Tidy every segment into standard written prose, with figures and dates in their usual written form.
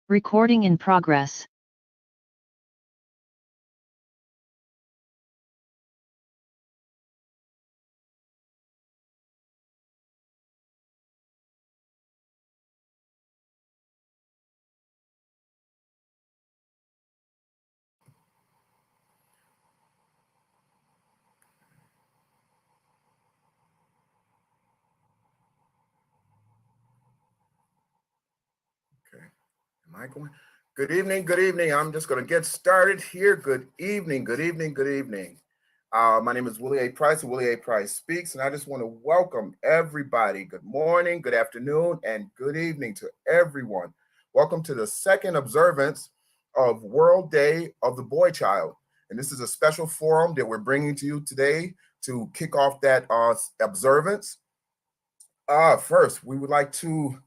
Recording in progress. Okay, am I going? Good evening, good evening. I'm just going to get started here. Good evening, good evening, good evening. My name is Willie A. Price, and Willie A. Price Speaks, and I just want to welcome everybody. Good morning, good afternoon, and good evening to everyone. Welcome to the second observance of World Day of the Boy Child. And this is a special forum that we're bringing to you today to kick off that observance. First, we would like to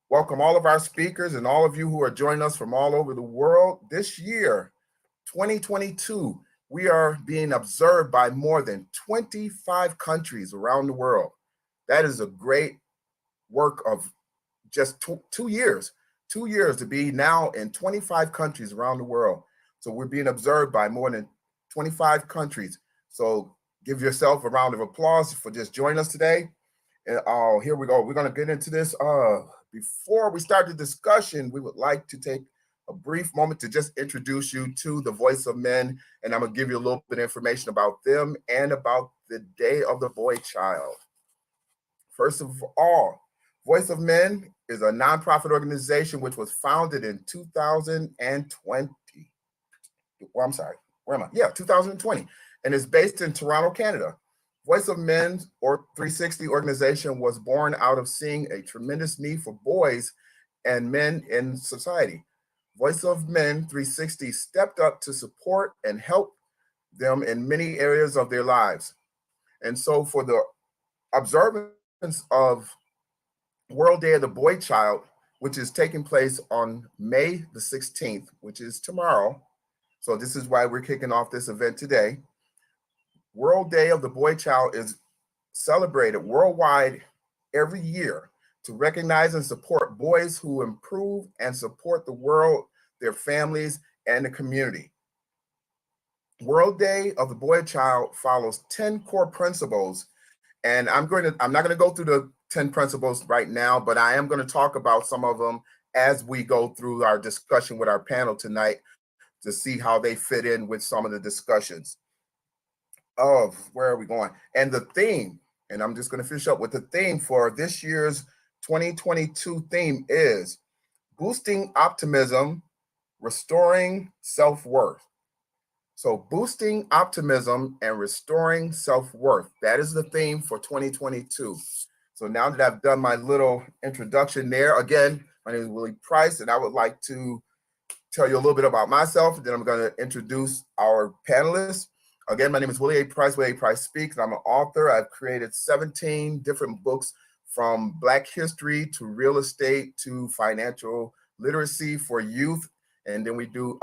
welcome all of our speakers and all of you who are joining us from all over the world. This year, 2022, we are being observed by more than 25 countries around the world. That is a great work of just 2 years to be now in 25 countries around the world. So we're being observed by more than 25 countries. So give yourself a round of applause for just joining us today. And here we go. We're going to get into this. Before we start the discussion, we would like to take a brief moment to just introduce you to the Voice of Men, and I'm going to give you a little bit of information about them and about the Day of the Boy Child. First of all, Voice of Men is a nonprofit organization which was founded in 2020. Well, I'm sorry, where am I? Yeah, 2020, and is based in Toronto, Canada. Voice of Men or 360 organization was born out of seeing a tremendous need for boys and men in society. Voice of Men 360 stepped up to support and help them in many areas of their lives. And so for the observance of World Day of the Boy Child, which is taking place on May the 16th, which is tomorrow. So this is why we're kicking off this event today. World Day of the Boy Child is celebrated worldwide every year to recognize and support boys who improve and support the world, their families, and the community. World Day of the Boy Child follows 10 core principles, and I'm not going to go through the 10 principles right now, but I am going to talk about some of them as we go through our discussion with our panel tonight to see how they fit in with some of the discussions of where are we going. And the theme, and I'm just going to finish up with the theme for this year's 2022 theme is boosting optimism, restoring self-worth. So boosting optimism and restoring self-worth. That is the theme for 2022. So now that I've done my little introduction there, again, my name is Willie Price, and I would like to tell you a little bit about myself, and then I'm going to introduce our panelists. Again, my name is Willie A. Price, Willie A. Price Speaks, and I'm an author. I've created 17 different books from Black history to real estate to financial literacy for youth. And then we do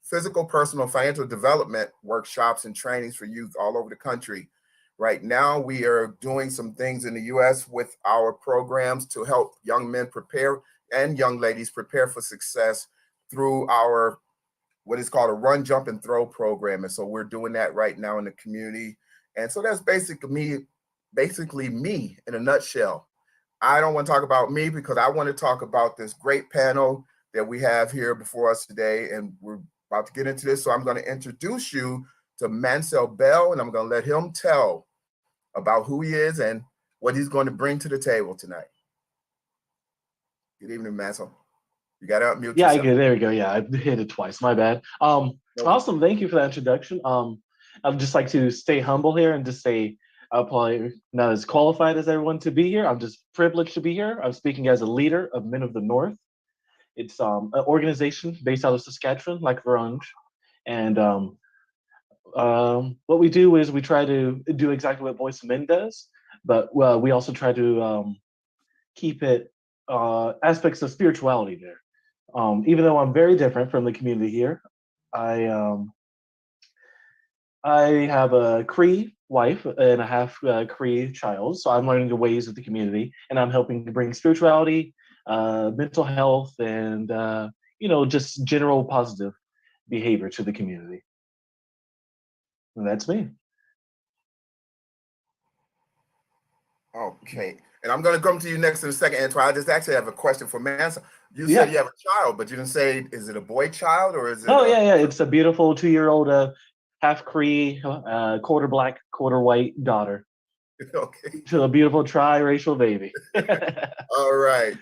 physical, personal, financial development workshops and trainings for youth all over the country. Right now, we are doing some things in the U.S. with our programs to help young men prepare and young ladies prepare for success through our what is called a run, jump, and throw program. And so we're doing that right now in the community. And so that's basically me in a nutshell. I don't want to talk about me because I want to talk about this great panel that we have here before us today. And we're about to get into this. So I'm going to introduce you to Mancil Bell, and I'm going to let him tell about who he is and what he's going to bring to the table tonight. Good evening, Mancil. You got to unmute Yeah, yourself. there we go. Yeah, I hit it twice. My bad. Awesome. Thank you for that introduction. I'd just like to stay humble here and just say I'm probably not as qualified as everyone to be here. I'm just privileged to be here. I'm speaking as a leader of Men of the North. It's an organization based out of Saskatchewan, like Verunge. And what we do is we try to do exactly what Voice of Men does, but we also try to keep it aspects of spirituality there. Even though I'm very different from the community here, I have a Cree wife and a half Cree child, so I'm learning the ways of the community, and I'm helping to bring spirituality, mental health, and just general positive behavior to the community. And that's me. Okay. And I'm going to come to you next in a second, Antoine. I just actually have a question for Mancil. You said you have a child, but you didn't say, is it a boy child or is it? Oh, yeah. It's a beautiful 2-year-old, half Cree, quarter black, quarter white daughter. Okay. To a beautiful tri-racial baby. All right.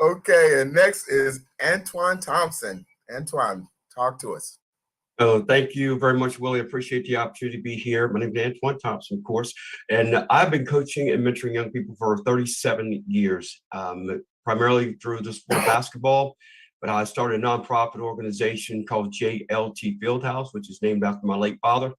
Okay. And next is Antoine Thompson. Antoine, talk to us. Oh, thank you very much, Willie. Appreciate the opportunity to be here. My name is Antoine Thompson, of course, and I've been coaching and mentoring young people for 37 years, primarily through the sport of basketball. But I started a nonprofit organization called JLT Fieldhouse, which is named after my late father.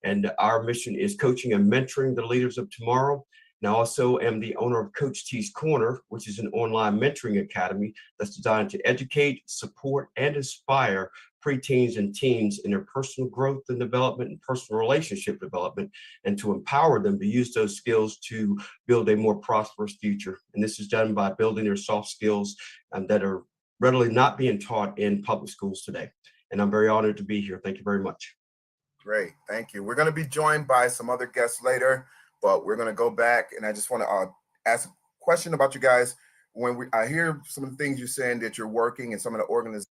And our mission is coaching and mentoring the leaders of tomorrow. And I also am the owner of Coach T's Corner, which is an online mentoring academy that's designed to educate, support, and inspire preteens and teens in their personal growth and development and personal relationship development, and to empower them to use those skills to build a more prosperous future. And this is done by building their soft skills that are readily not being taught in public schools today. And I'm very honored to be here. Thank you very much. Great. Thank you. We're going to be joined by some other guests later, but we're going to go back, and I just want to ask a question about you guys. When I hear some of the things you're saying that you're working in some of the organizations.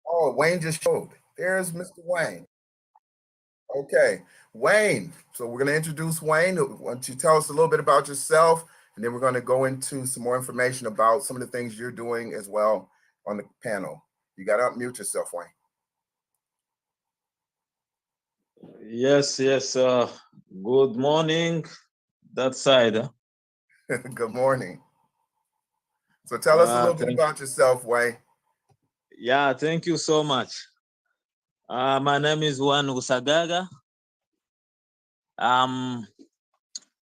Oh, Wane just showed. There's Mr. Wane. Okay, Wane. So we're going to introduce Wane. Why don't you tell us a little bit about yourself, and then we're going to go into some more information about some of the things you're doing as well on the panel. You got to unmute yourself, Wane. Yes. Good morning, that side. Good morning. So tell us a little bit about yourself, Wane. Yeah, thank you so much. My name is Wane Rusagara. I'm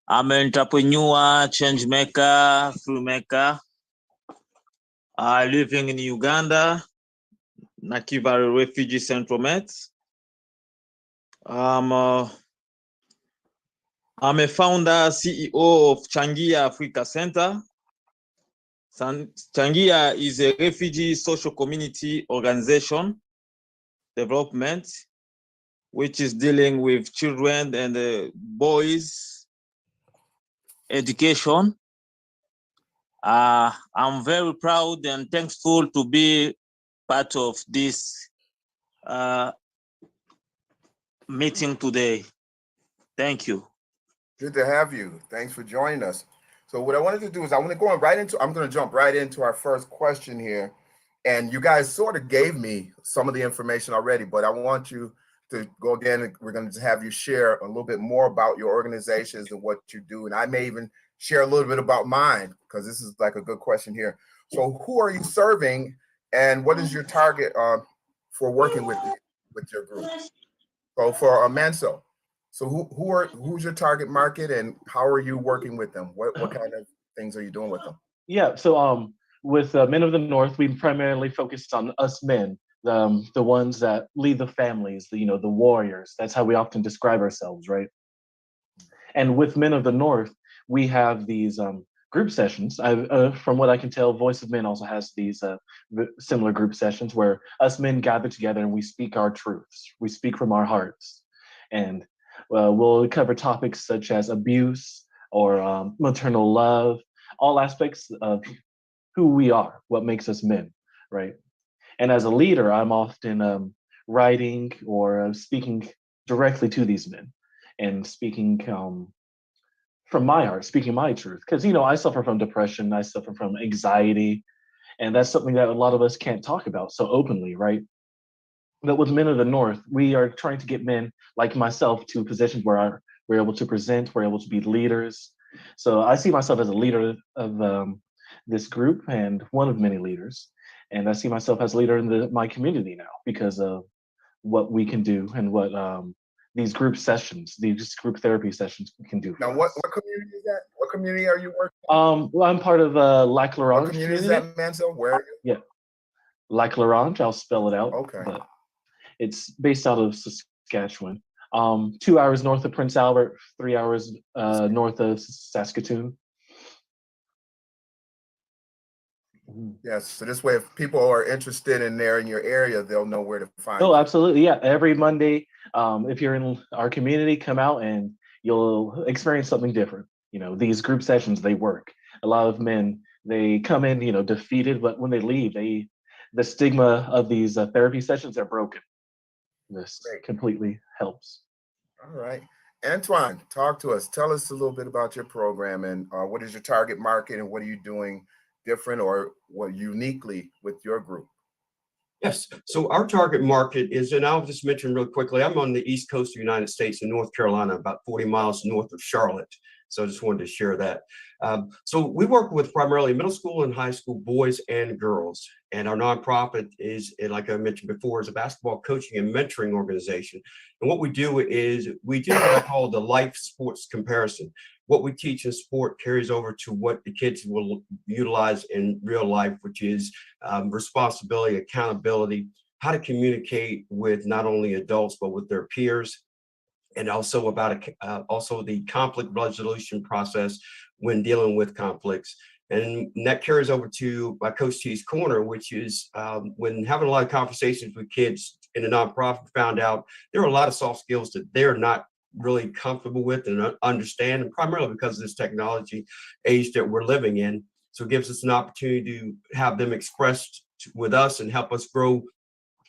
an entrepreneur, change maker, filmmaker, living in Uganda, Nakivale Refugee Settlement. I'm a founder, CEO of Changia Africa Center. Changia is a refugee social community organization development, which is dealing with children and boys education. I'm very proud and thankful to be part of this meeting today. Thank you. Good to have you. Thanks for joining us. So what I wanted to do is I'm going to jump right into our first question here. And you guys sort of gave me some of the information already, but I want you to go again. We're going to have you share a little bit more about your organizations and what you do. And I may even share a little bit about mine, because this is like a good question here. So who are you serving, and what is your target for working with your group? So for Mancil, so who's your target market, and how are you working with them? What kind of things are you doing with them? Yeah, so with Men of the North, we primarily focused on us men, the ones that lead the families, the warriors. That's how we often describe ourselves, right? And with Men of the North, we have these group sessions. From what I can tell, Voice of Men also has these similar group sessions where us men gather together and we speak our truths. We speak from our hearts. And we'll cover topics such as abuse or maternal love, all aspects of who we are, what makes us men, right? And as a leader, I'm often writing or speaking directly to these men and speaking from my heart, speaking my truth. Because, I suffer from depression, I suffer from anxiety, and that's something that a lot of us can't talk about so openly, right? But with Men of the North, we are trying to get men like myself to positions where we're able to present, we're able to be leaders. So I see myself as a leader of this group and one of many leaders. And I see myself as a leader in my community now because of what we can do and what these group sessions, these group therapy sessions can do. Now, what community is that? What community are you working? Well, I'm part of Lac La Ronge. What community is that, Mancil? Where? Yeah, Lac La Ronge. I'll spell it out. Okay. But it's based out of Saskatchewan. 2 hours north of Prince Albert, 3 hours north of Saskatoon. Yes. So this way, if people are interested in your area, they'll know where to find Oh, you. absolutely. Yeah. Every Monday, if you're in our community, come out and you'll experience something different. You know, these group sessions, they work. A lot of men, they come in, defeated, but when they leave, the stigma of these therapy sessions are broken. This Great. completely helps. All right. Antoine, talk to us. Tell us a little bit about your program and what is your target market and what are you doing different or what uniquely with your group? Yes. So our target market is, and I'll just mention real quickly, I'm on the East Coast of the United States in North Carolina, about 40 miles north of Charlotte. So I just wanted to share that. So we work with primarily middle school and high school boys and girls. And our nonprofit is, like I mentioned before, is a basketball coaching and mentoring organization. And what we do is we do what I call the life sports comparison. What we teach in sport carries over to what the kids will utilize in real life, which is responsibility, accountability, how to communicate with not only adults, but with their peers, and also about also the conflict resolution process when dealing with conflicts. And that carries over to my Coach T's Corner, which is when having a lot of conversations with kids in the nonprofit, found out there are a lot of soft skills that they're not really comfortable with and understand, and primarily because of this technology age that we're living in. So it gives us an opportunity to have them expressed with us and help us grow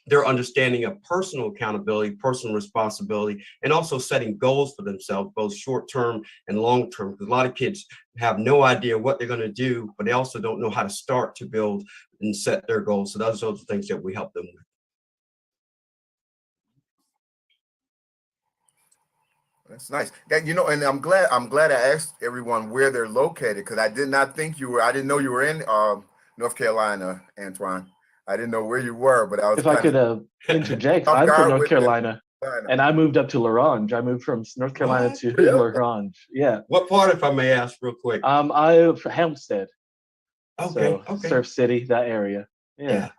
their understanding of personal accountability, personal responsibility, and also setting goals for themselves, both short-term and long-term. Because a lot of kids have no idea what they're going to do, but they also don't know how to start to build and set their goals. So those are the things that we help them with. That's nice. And I'm glad I asked everyone where they're located because I did not think you were. I didn't know you were in North Carolina, Antoine. I didn't know where you were, but I was. If I could interject, I'm from North Carolina, and I moved up to L'Orange. I moved from North Carolina to L'Orange. Yeah. What part, if I may ask, real quick? I'm from Hempstead. Okay. So, Surf City, that area. Yeah.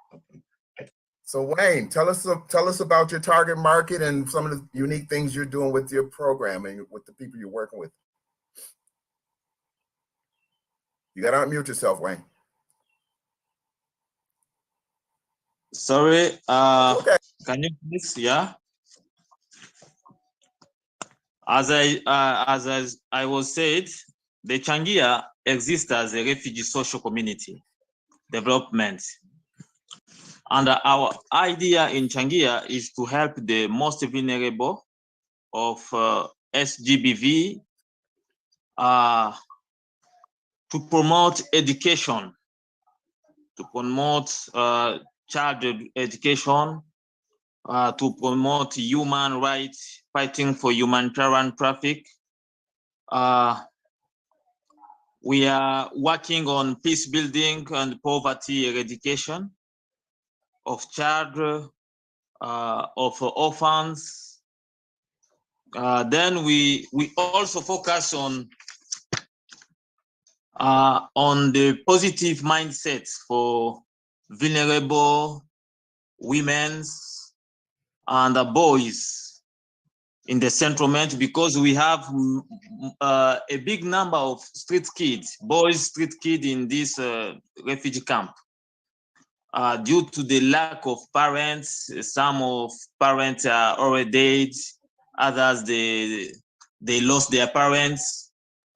So Wane, tell us about your target market and some of the unique things you're doing with your program and with the people you're working with. You got to unmute yourself, Wane. Sorry, Okay. can you please, yeah? As I was said, the Changia exists as a refugee social community development. And our idea in Changia is to help the most vulnerable of SGBV to promote education, to promote child education, to promote human rights, fighting for humanitarian traffic. We are working on peace building and poverty eradication of child, of orphans. Then we also focus on the positive mindsets for vulnerable women and boys in the settlement, because we have a big number of street kids, street kids in this refugee camp. Due to the lack of parents, some of parents are already dead, others they lost their parents,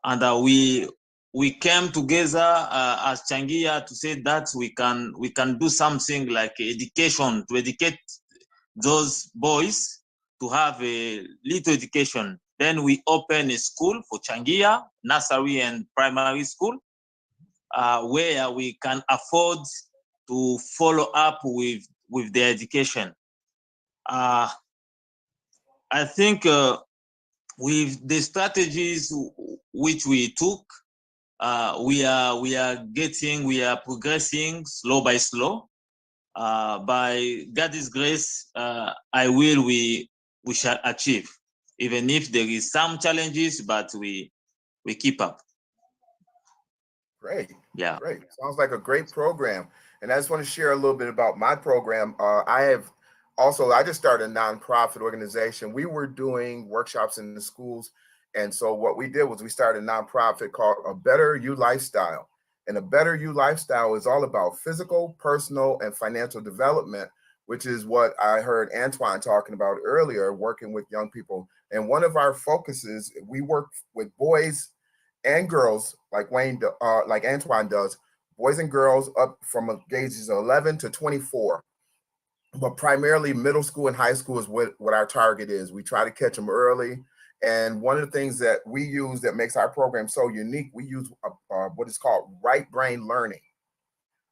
and we came together as Changia to say that we can do something like education to educate those boys to have a little education. Then we open a school for Changia, nursery and primary school, where we can afford to follow up with their education. I think with the strategies which we took, we are progressing slow by slow. By God's grace, we shall achieve, even if there is some challenges, but we keep up. Great. Yeah. Great. Sounds like a great program. And I just want to share a little bit about my program. I just started a nonprofit organization. We were doing workshops in the schools. And so what we did was we started a nonprofit called A Better You Lifestyle. And a Better You lifestyle is all about physical, personal, and financial development, which is what I heard Antoine talking about earlier, working with young people. And one of our focuses, we work with boys and girls, like like Antoine does, boys and girls up from ages 11 to 24. But primarily middle school and high school is what our target is. We try to catch them early. And one of the things that we use that makes our program so unique, we use what is called right brain learning,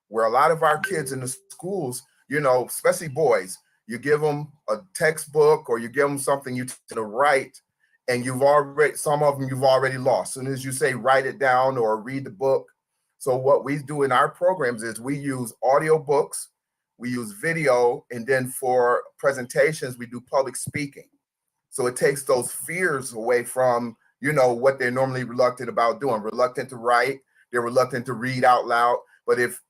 where a lot of our kids in the schools, you know, especially boys, you give them a textbook or you give them something you to write, and some of them you've already lost. As soon as you say write it down or read the book. So what we do in our programs is we use audio books, we use video, and then for presentations, we do public speaking. So it takes those fears away from, you know, what they're normally reluctant about doing, reluctant to write, they're reluctant to read out loud. But if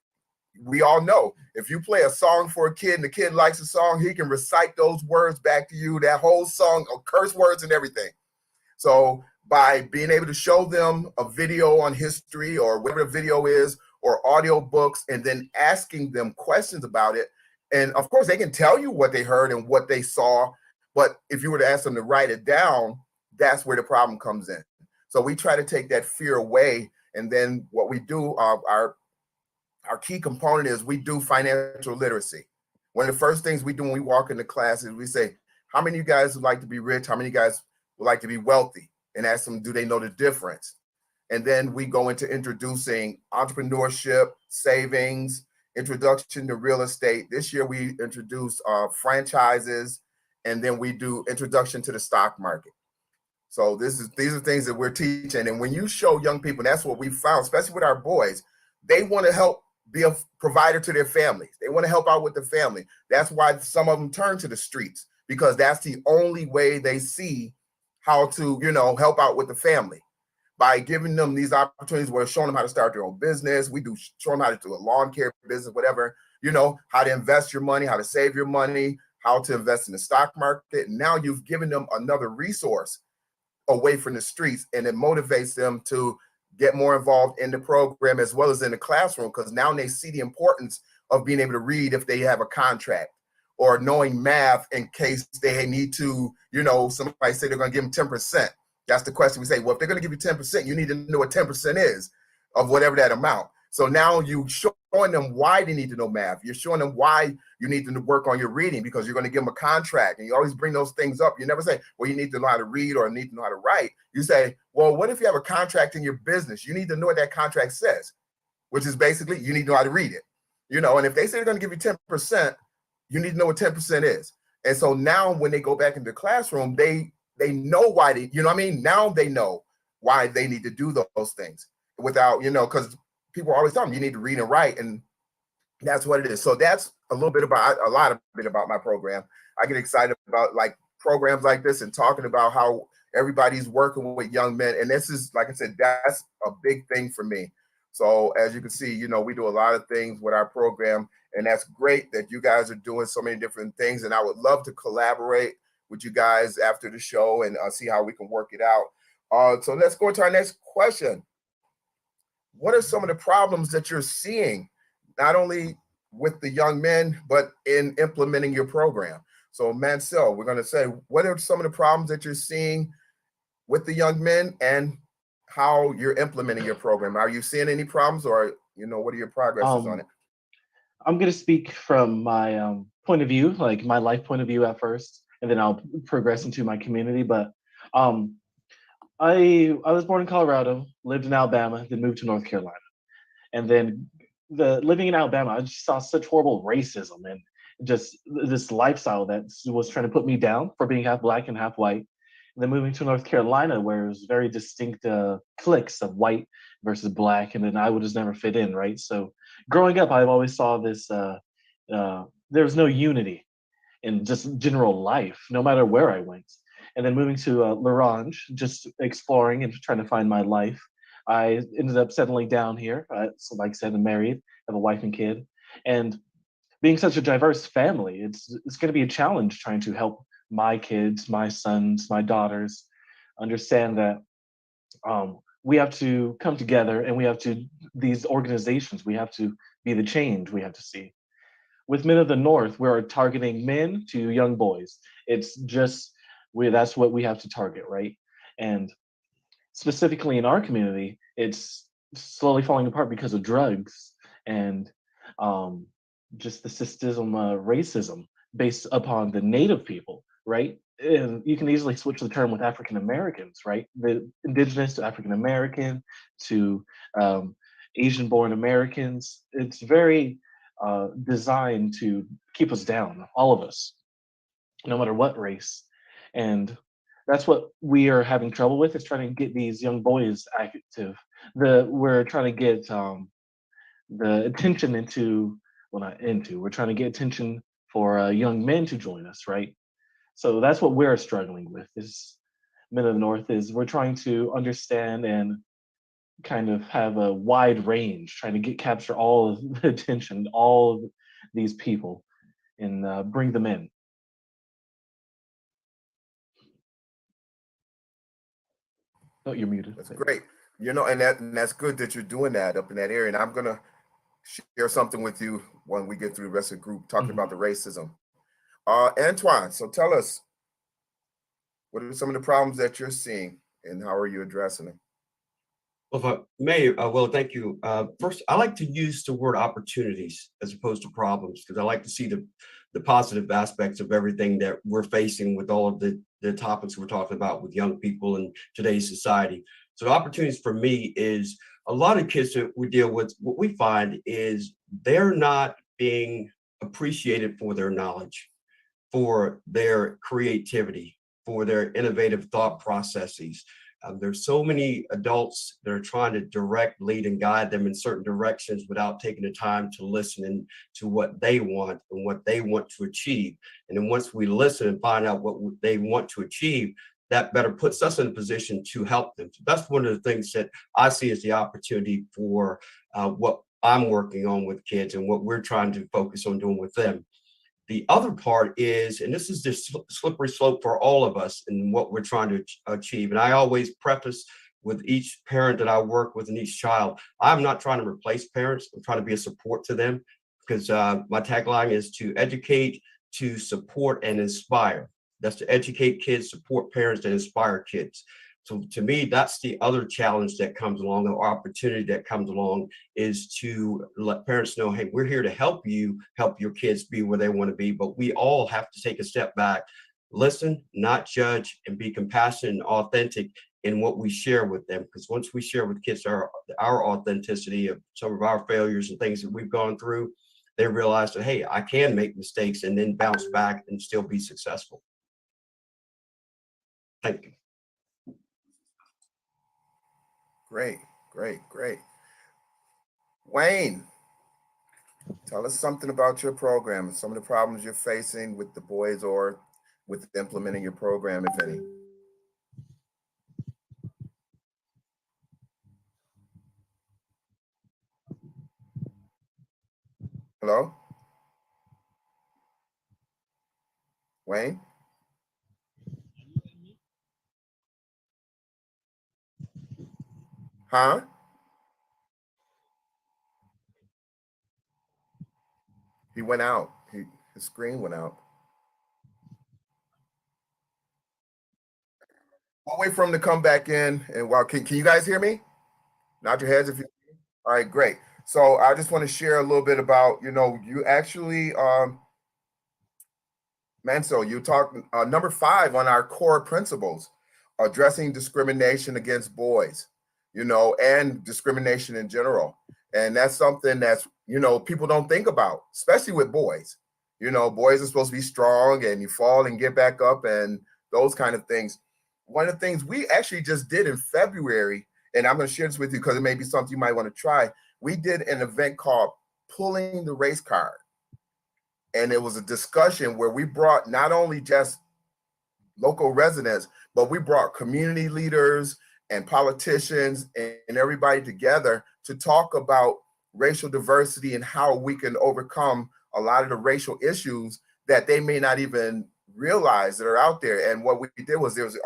we all know, if you play a song for a kid and the kid likes the song, he can recite those words back to you, that whole song of curse words and everything. So by being able to show them a video on history or whatever the video is, or audio books, and then asking them questions about it. And of course, they can tell you what they heard and what they saw. But if you were to ask them to write it down, that's where the problem comes in. So we try to take that fear away. And then what we do, our key component is we do financial literacy. One of the first things we do when we walk into class is we say, how many of you guys would like to be rich? How many of you guys would like to be wealthy? And ask them, do they know the difference? And then we go into introducing entrepreneurship, savings, introduction to real estate. This year we introduced franchises, and then we do introduction to the stock market. So these are things that we're teaching. And when you show young people, that's what we found, especially with our boys, they want to help be a provider to their families. They want to help out with the family. That's why some of them turn to the streets, because that's the only way they see how to, you know, help out with the family. By giving them these opportunities, we're showing them how to start their own business. We do show them how to do a lawn care business, whatever, you know, how to invest your money, how to save your money, how to invest in the stock market. And now you've given them another resource away from the streets, and it motivates them to get more involved in the program as well as in the classroom, because now they see the importance of being able to read if they have a contract, or knowing math in case they need to, you know, somebody say they're going to give them 10%. That's the question we say. Well, if they're going to give you 10%, you need to know what 10% is of whatever that amount. So now you showing them why they need to know math. You're showing them why you need to work on your reading, because you're going to give them a contract. And you always bring those things up. You never say, well, you need to know how to read or need to know how to write. You say, well, what if you have a contract in your business? You need to know what that contract says, which is basically you need to know how to read it. You know, and if they say they're going to give you 10%, you need to know what 10% is. And so now when they go back into the classroom, they know why they, you know what I mean? Now they know why they need to do those things without, you know, because people always tell them you need to read and write, and that's what it is. So that's a lot about my program. I get excited about like programs like this and talking about how everybody's working with young men. And this is, like I said, that's a big thing for me. So as you can see, you know, we do a lot of things with our program, and that's great that you guys are doing so many different things. And I would love to collaborate with you guys after the show and see how we can work it out. So let's go to our next question. What are some of the problems that you're seeing, not only with the young men, but in implementing your program? So Mancil, we're going to say, what are some of the problems that you're seeing with the young men and how you're implementing your program? Are you seeing any problems, or, you know, what are your progresses on it? I'm going to speak from my point of view, like my life point of view at first, and then I'll progress into my community. But I was born in Colorado, lived in Alabama, then moved to North Carolina. And then living in Alabama, I just saw such horrible racism and just this lifestyle that was trying to put me down for being half Black and half white. And then moving to North Carolina, where it was very distinct cliques of white versus Black, and then I would just never fit in, right? So growing up, I always saw this, there was no unity in just general life, no matter where I went. And then moving to L'Orange, just exploring and trying to find my life, I ended up settling down here. So like I said, I'm married, have a wife and kid. And being such a diverse family, it's going to be a challenge trying to help my kids, my sons, my daughters understand that we have to come together, and we have to, these organizations, we have to be the change we have to see. With Men of the North, we're targeting men to young boys. It's just, that's what we have to target, right? And specifically in our community, it's slowly falling apart because of drugs and just the system racism based upon the native people, right? And you can easily switch the term with African Americans, right? The indigenous to African American to Asian born Americans. It's very designed to keep us down, all of us, no matter what race. And that's what we are having trouble with, is trying to get these young boys active. We're trying to get the attention into, well, not into, we're trying to get attention for young men to join us, right? So that's what we're struggling with, is Men of the North, is we're trying to understand and kind of have a wide range, trying to capture all of the attention, all of these people, and bring them in. Oh, you're muted. That's great. You know, and that's good that you're doing that up in that area. And I'm gonna share something with you when we get through the rest of the group talking about the racism. Antoine, so tell us, what are some of the problems that you're seeing and how are you addressing them? Well, if I may, well, thank you. First, I like to use the word opportunities as opposed to problems, because I like to see the positive aspects of everything that we're facing with all of the topics we're talking about with young people in today's society. So the opportunities for me is a lot of kids that we deal with, what we find is they're not being appreciated for their knowledge, for their creativity, for their innovative thought processes. There's so many adults that are trying to direct, lead, and guide them in certain directions without taking the time to listen to what they want and what they want to achieve. And then once we listen and find out what they want to achieve, that better puts us in a position to help them. So that's one of the things that I see as the opportunity for what I'm working on with kids and what we're trying to focus on doing with them. The other part is, and this is the slippery slope for all of us and what we're trying to achieve. And I always preface with each parent that I work with and each child, I'm not trying to replace parents. I'm trying to be a support to them, because my tagline is to educate, to support, and inspire. That's to educate kids, support parents, and inspire kids. So to me, that's the other challenge that comes along, or opportunity that comes along, is to let parents know, hey, we're here to help you, help your kids be where they want to be. But we all have to take a step back, listen, not judge, and be compassionate and authentic in what we share with them. Because once we share with kids our authenticity of some of our failures and things that we've gone through, they realize that, hey, I can make mistakes and then bounce back and still be successful. Thank you. Great, great, great. Wane, tell us something about your program and some of the problems you're facing with the boys or with implementing your program, if any. Hello? Wane? Huh? He went out. His screen went out. I'll wait for him to come back in. And while can you guys hear me? Nod your heads if you. All right, great. So I just want to share a little bit about, you actually, Mancil, you talked number 5 on our core principles, addressing discrimination against boys, and discrimination in general. And that's something that's, people don't think about, especially with boys. Boys are supposed to be strong and you fall and get back up and those kind of things. One of the things we actually just did in February, and I'm going to share this with you because it may be something you might want to try. We did an event called Pulling the Race Card. And it was a discussion where we brought not only just local residents, but we brought community leaders and politicians and everybody together to talk about racial diversity and how we can overcome a lot of the racial issues that they may not even realize that are out there. And what we did was there was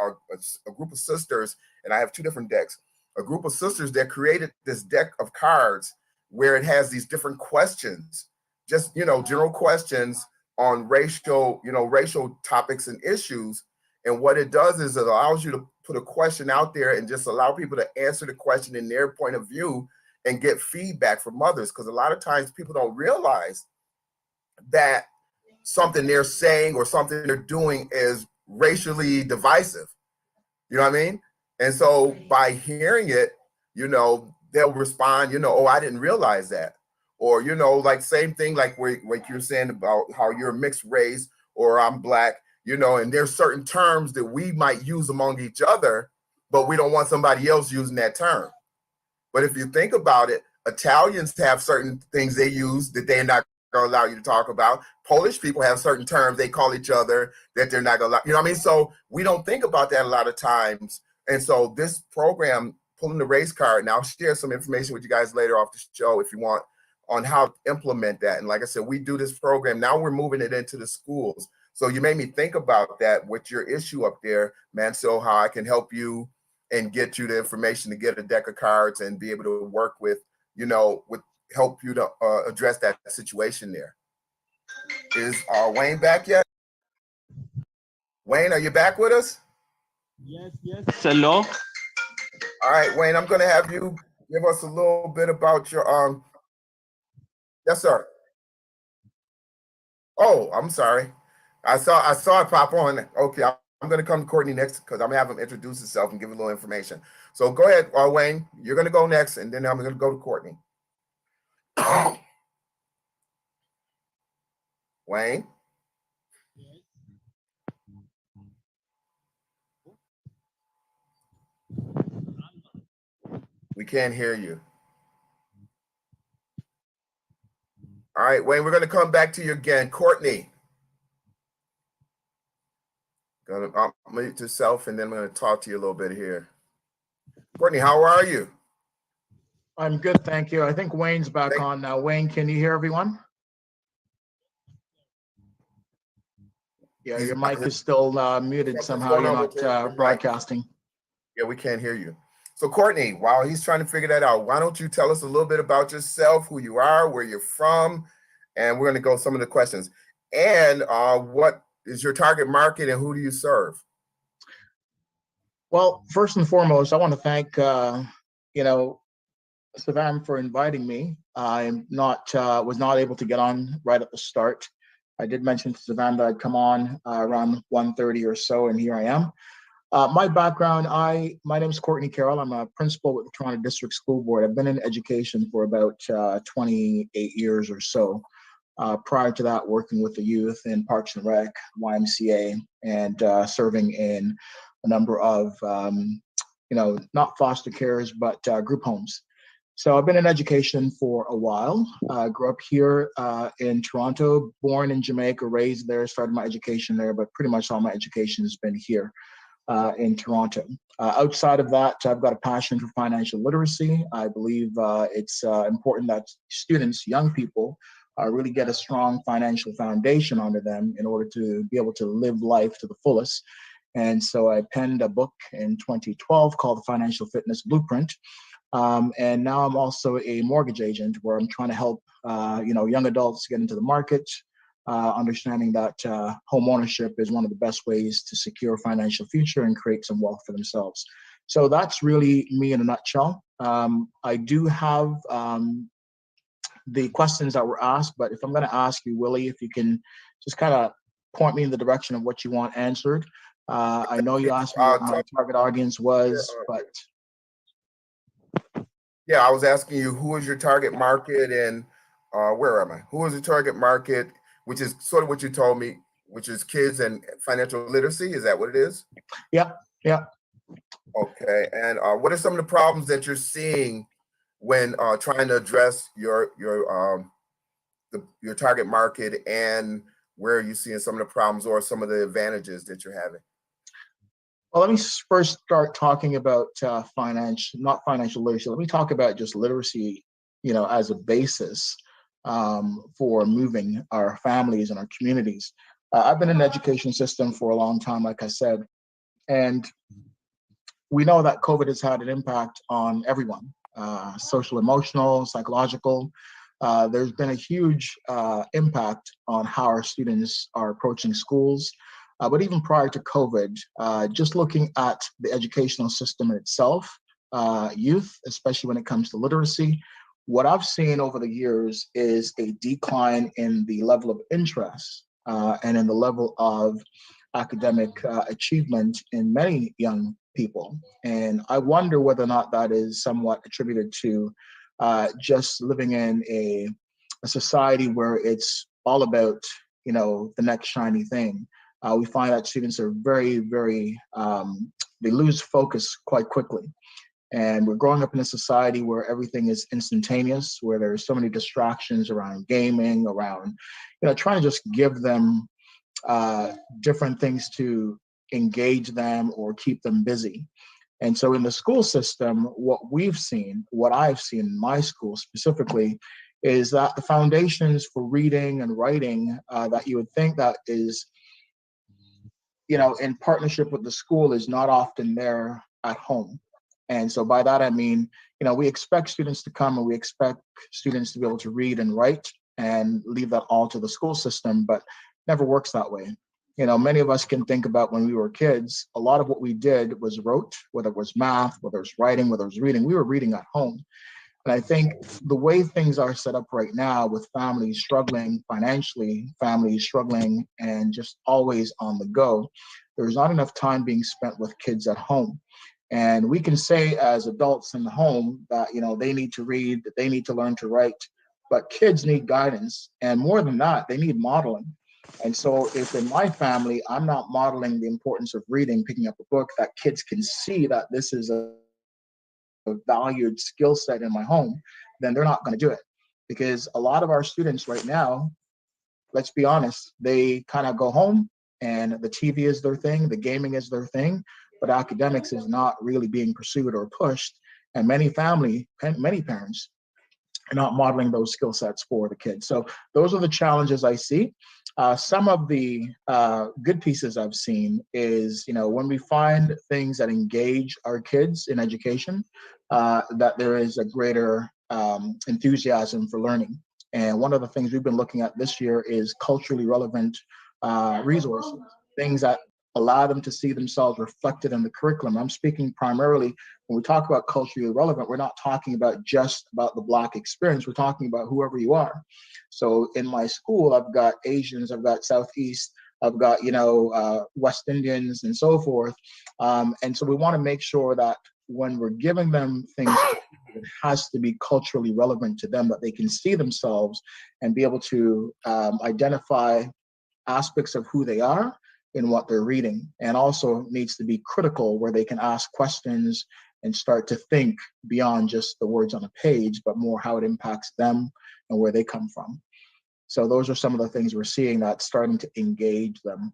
a group of sisters, and I have 2 different decks, a group of sisters that created this deck of cards where it has these different questions, just, general questions on racial topics and issues. And what it does is it allows you to put a question out there and just allow people to answer the question in their point of view and get feedback from others. Because a lot of times people don't realize that something they're saying or something they're doing is racially divisive. You know what I mean? And so by hearing it, they'll respond, oh, I didn't realize that. Or, like same thing, like you're saying about how you're a mixed race or I'm Black, and there's certain terms that we might use among each other, but we don't want somebody else using that term. But if you think about it, Italians have certain things they use that they're not going to allow you to talk about. Polish people have certain terms they call each other that they're not going to allow. You know what I mean? So we don't think about that a lot of times. And so this program, pulling the race card, and I'll share some information with you guys later off the show if you want, on how to implement that. And like I said, we do this program. Now we're moving it into the schools. So you made me think about that with your issue up there, Mancil, how I can help you and get you the information to get a deck of cards and be able to work with, help you to address that situation there. Is Wane back yet? Wane, are you back with us? Yes. Hello. All right, Wane, I'm going to have you give us a little bit about your Yes, sir. Oh, I'm sorry. I saw it pop on. Okay, I'm going to come to Courtney next because I'm going to have him introduce himself and give a little information. So go ahead, Wane. You're going to go next, and then I'm going to go to Courtney. Wane? We can't hear you. All right, Wane, we're going to come back to you again. Courtney. Going to mute yourself, and then I'm going to talk to you a little bit here. Courtney, how are you? I'm good, thank you. I think Wane's back on now. Wane, can you hear everyone? Yeah, your mic is still muted somehow. You're not broadcasting. Yeah, we can't hear you. So Courtney, while he's trying to figure that out, why don't you tell us a little bit about yourself, who you are, where you're from, and we're going to go some of the questions. And what is your target market and who do you serve? Well, first and foremost, I want to thank Savan for inviting me. I was not able to get on right at the start. I did mention to Savan that I'd come on around 1:30 or so, and here I am. My background, my name is Courtney Carroll. I'm a principal with the Toronto District School Board. I've been in education for about 28 years or so. Prior to that, working with the youth in Parks and Rec, YMCA, and serving in a number of, not foster cares, but group homes. So I've been in education for a while. Grew up here in Toronto, born in Jamaica, raised there, started my education there, but pretty much all my education has been here in Toronto. Outside of that, I've got a passion for financial literacy. I believe it's important that students, young people, really get a strong financial foundation under them in order to be able to live life to the fullest. And so I penned a book in 2012 called The Financial Fitness Blueprint. And now I'm also a mortgage agent where I'm trying to help, young adults get into the market, understanding that home ownership is one of the best ways to secure a financial future and create some wealth for themselves. So that's really me in a nutshell. I do have the questions that were asked, but if I'm going to ask you, Willie, if you can just kind of point me in the direction of what you want answered. I know you asked me what my target audience was, but. Yeah, I was asking you, who is your target market and where am I? Who is the target market, which is sort of what you told me, which is kids and financial literacy. Is that what it is? Yeah. Okay. And what are some of the problems that you're seeing when trying to address your target market, and where are you seeing some of the problems or some of the advantages that you're having? Well, let me first start talking about not financial literacy. Let me talk about just literacy, as a basis for moving our families and our communities. I've been in the education system for a long time, like I said, and we know that COVID has had an impact on everyone, social, emotional, psychological. There's been a huge impact on how our students are approaching schools. But even prior to COVID, just looking at the educational system in itself, youth, especially when it comes to literacy, what I've seen over the years is a decline in the level of interest and in the level of academic achievement in many young people. And I wonder whether or not that is somewhat attributed to just living in a society where it's all about, the next shiny thing. We find that students are very, very, they lose focus quite quickly. And we're growing up in a society where everything is instantaneous, where there's so many distractions around gaming, around, trying to just give them different things to engage them or keep them busy. And so in the school system, what I've seen in my school specifically, is that the foundations for reading and writing that you would think that is, in partnership with the school is not often there at home. And so by that, I mean, we expect students to come and we expect students to be able to read and write and leave that all to the school system, but never works that way. Many of us can think about when we were kids, a lot of what we did was rote, whether it was math, whether it was writing, whether it was reading, we were reading at home. And I think the way things are set up right now with families struggling financially, families struggling and just always on the go, there's not enough time being spent with kids at home. And we can say as adults in the home that, they need to read, that they need to learn to write, but kids need guidance. And more than that, they need modeling. And so if in my family, I'm not modeling the importance of reading, picking up a book, that kids can see that this is a valued skill set in my home, then they're not going to do it. Because a lot of our students right now, let's be honest, they kind of go home and the TV is their thing, the gaming is their thing, but academics is not really being pursued or pushed. And many parents are not modeling those skill sets for the kids. So those are the challenges I see. Some of the good pieces I've seen is, when we find things that engage our kids in education, that there is a greater enthusiasm for learning. And one of the things we've been looking at this year is culturally relevant resources, things that allow them to see themselves reflected in the curriculum. I'm speaking primarily, when we talk about culturally relevant, we're not talking about just about the Black experience, we're talking about whoever you are. So in my school, I've got Asians, I've got Southeast, I've got, West Indians and so forth. And so we want to make sure that when we're giving them things, it has to be culturally relevant to them, that they can see themselves and be able to identify aspects of who they are in what they're reading, and also needs to be critical where they can ask questions and start to think beyond just the words on a page, but more how it impacts them and where they come from. So those are some of the things we're seeing that's starting to engage them.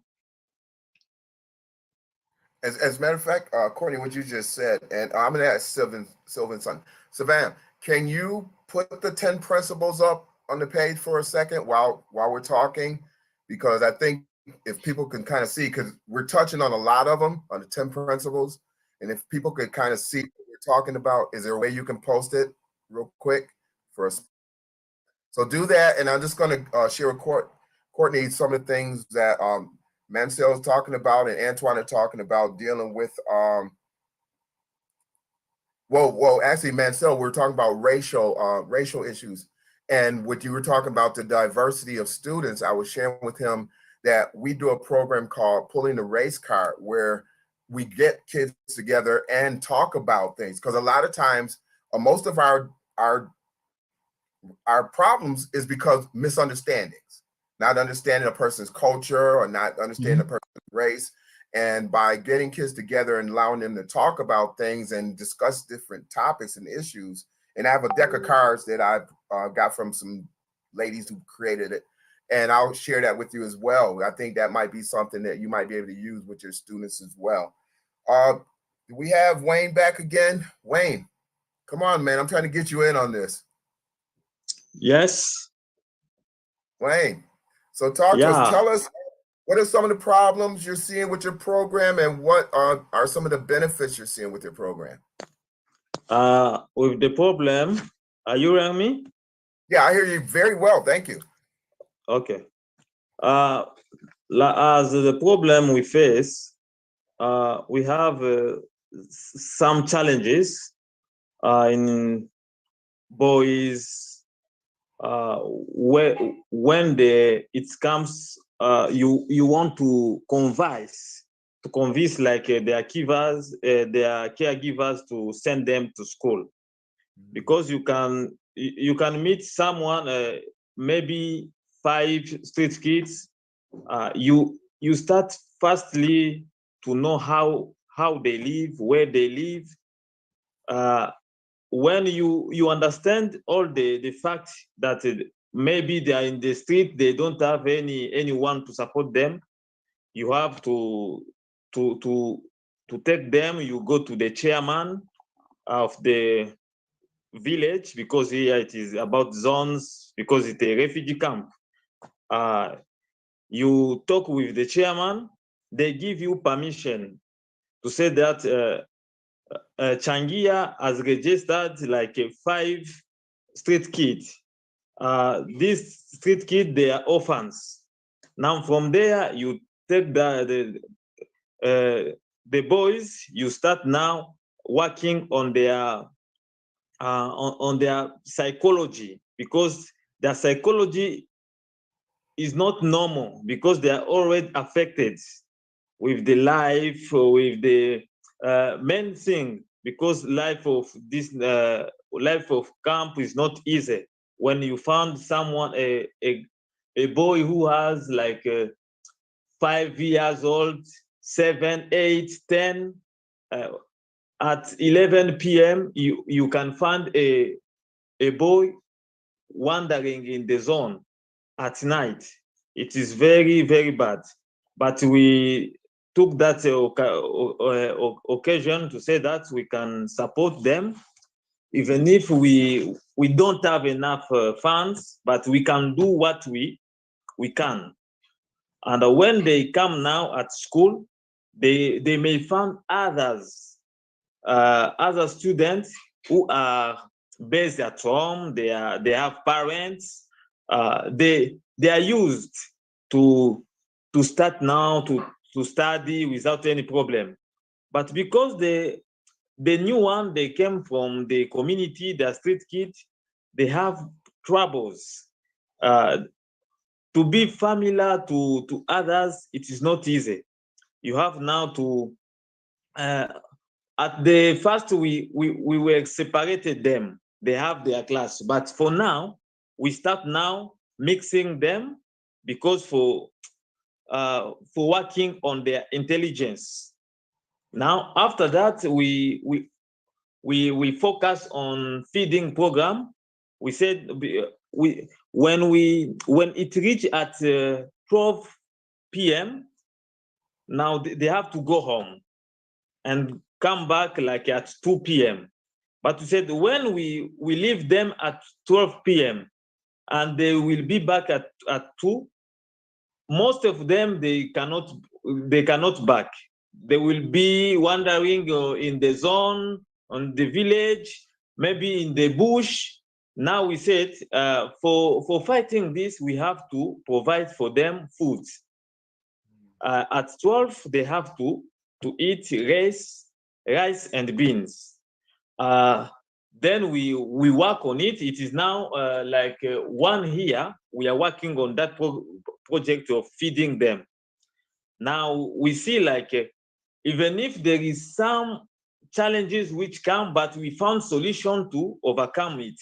As a matter of fact, Courtney, what you just said, and I'm going to ask Sylvan's son. Savannah, can you put the 10 principles up on the page for a second while we're talking? Because I think if people can kind of see, because we're touching on a lot of them, on the 10 principles, and if people could kind of see what we're talking about, is there a way you can post it real quick for us? So do that, and I'm just going to share with Courtney some of the things that Mancil is talking about and Antwaun are talking about, dealing with actually Mancil, we're talking about racial issues. And what you were talking about, the diversity of students, I was sharing with him that we do a program called Pulling the Race Card, where we get kids together and talk about things. Because a lot of times, most of our problems is because misunderstandings, not understanding a person's culture or not understanding a person's race. And by getting kids together and allowing them to talk about things and discuss different topics and issues, and I have a deck of cards that I've got from some ladies who created it, and I'll share that with you as well. I think that might be something that you might be able to use with your students as well. Do we have Wane back again? Wane, come on, man. I'm trying to get you in on this. Yes. Wane, so talk to us. What are some of the problems you're seeing with your program, and what are some of the benefits you're seeing with your program? With the problem, are you hearing me? Yeah, I hear you very well. Thank you. Okay. As the problem we face, we have some challenges in boys when it comes you want to convince like their caregivers to send them to school, because you can meet someone, maybe 5 street kids. You start firstly to know how they live, where they live. When you understand all the fact that maybe they are in the street, they don't have anyone to support them, you have to take them. You go to the chairman of the village, because here it is about zones, because it's a refugee camp. You talk with the chairman, they give you permission to say that Changia has registered like 5 street kids. These street kids, they are orphans. Now from there, you take the boys, you start now working on their psychology, because their psychology is not normal, because they are already affected with the life, with the main thing, because life of camp is not easy. When you found someone, a boy who has like 5 years old, 7, 8, 10, at 11 p.m. you can find a boy wandering in the zone at night. It is very, very bad. But we took that occasion to say that we can support them, even if we don't have enough funds, but we can do what we can. And when they come now at school, they may find other students who are based at home. They have parents. They are used to start now to study without any problem. But because the new one, they came from the community, the street kids, they have troubles. To be familiar to others, it is not easy. You have now to, at the first we were separated them. They have their class, but for now, we start now mixing them, because for working on their intelligence. Now, after that, we focus on feeding program. We said when it reach at 12 p.m. now they have to go home and come back like at 2 p.m. But we said when we leave them at 12 p.m. and they will be back at 2, most of them they cannot back. They will be wandering in the zone, on the village, maybe in the bush. Now we said for fighting this, we have to provide for them food. At 12, they have to eat rice and beans. Then we work on it. It is now like 1 year we are working on that project of feeding them. Now we see like even if there is some challenges which come, but we found solution to overcome it,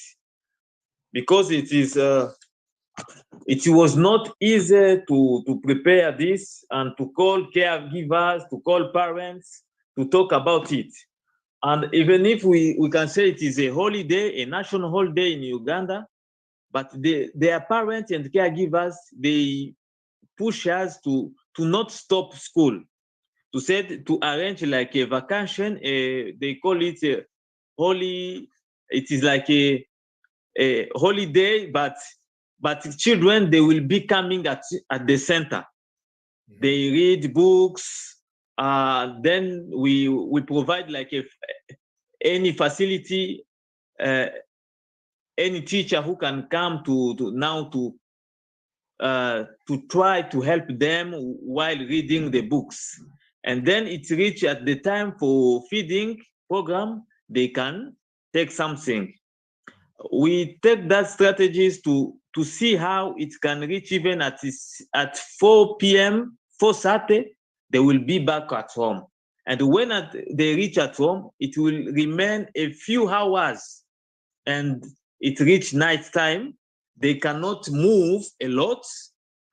because it was not easy to prepare this and to call caregivers, to call parents, to talk about it. And even if we can say it is a holiday, a national holiday in Uganda, but their parents and caregivers, they push us to not stop school, to arrange like a vacation. They call it a it is like a holiday, but children, they will be coming at the center. They read books. Then we provide like any facility, any teacher who can come to try to help them while reading the books. And then it's reached at the time for feeding program, they can take something. We take that strategies to see how it can reach even at 4 p.m., 4:30, they will be back at home. And when they reach at home, it will remain a few hours, and it reach night time. They cannot move a lot,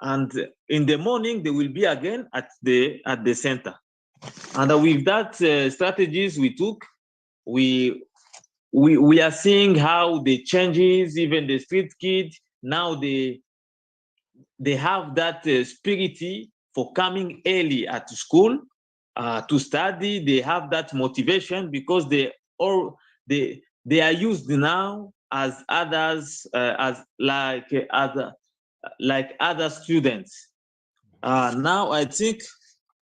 and in the morning they will be again at the center. And with that strategies we took, we are seeing how the changes, even the street kids, now they have that spirit for coming early at school to study. They have that motivation because they are used now as others, like other students. Now I think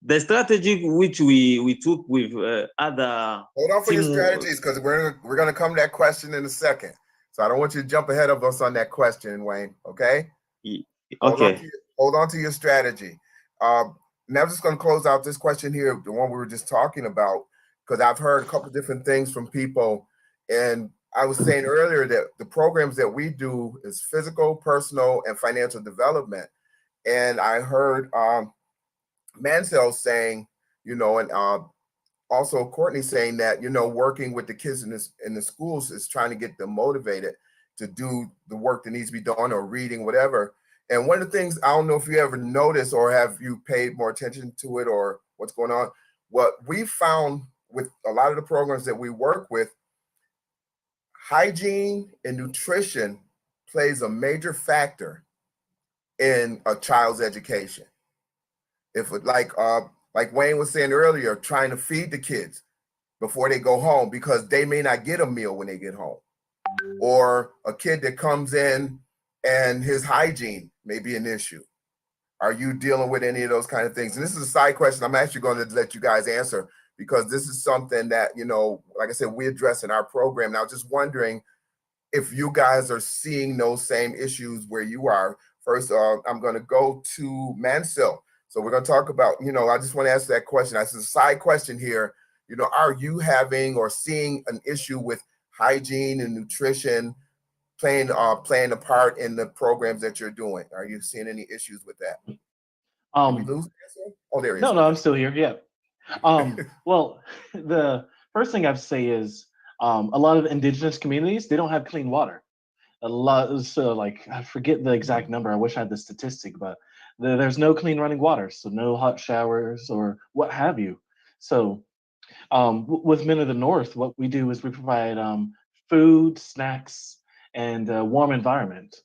the strategy which we took with other. Hold on for your strategies, because we're gonna come to that question in a second. So I don't want you to jump ahead of us on that question, Wayne. Okay. Okay. Hold on to your strategy. Now I'm just gonna close out this question here, the one we were just talking about, because I've heard a couple of different things from people, and I was saying earlier that the programs that we do is physical, personal, and financial development. And I heard Mancil saying, and also Courtney saying that, working with the kids in the schools is trying to get them motivated to do the work that needs to be done, or reading, whatever. And one of the things, I don't know if you ever noticed or have you paid more attention to it or what's going on, what we found with a lot of the programs that we work with, hygiene and nutrition plays a major factor in a child's education. If like Wayne was saying earlier, trying to feed the kids before they go home, because they may not get a meal when they get home, or a kid that comes in and his hygiene may be an issue. Are you dealing with any of those kind of things? And this is a side question I'm actually going to let you guys answer, because this is something that, like I said, we address in our program. And I was just wondering if you guys are seeing those same issues where you are. First, I'm going to go to Mancil. So we're going to talk about, I just want to ask that question. That's a side question here. Are you having or seeing an issue with hygiene and nutrition playing a part in the programs that you're doing? Are you seeing any issues with that? Did we lose Mancil? Oh, there he is. No, I'm still here. Yeah. Well, the first thing I'd say is a lot of indigenous communities, they don't have clean water. A lot, so like, I forget the exact number. I wish I had the statistic, but there's no clean running water, so no hot showers or what have you. So with Men of the North, what we do is we provide food, snacks, and a warm environment.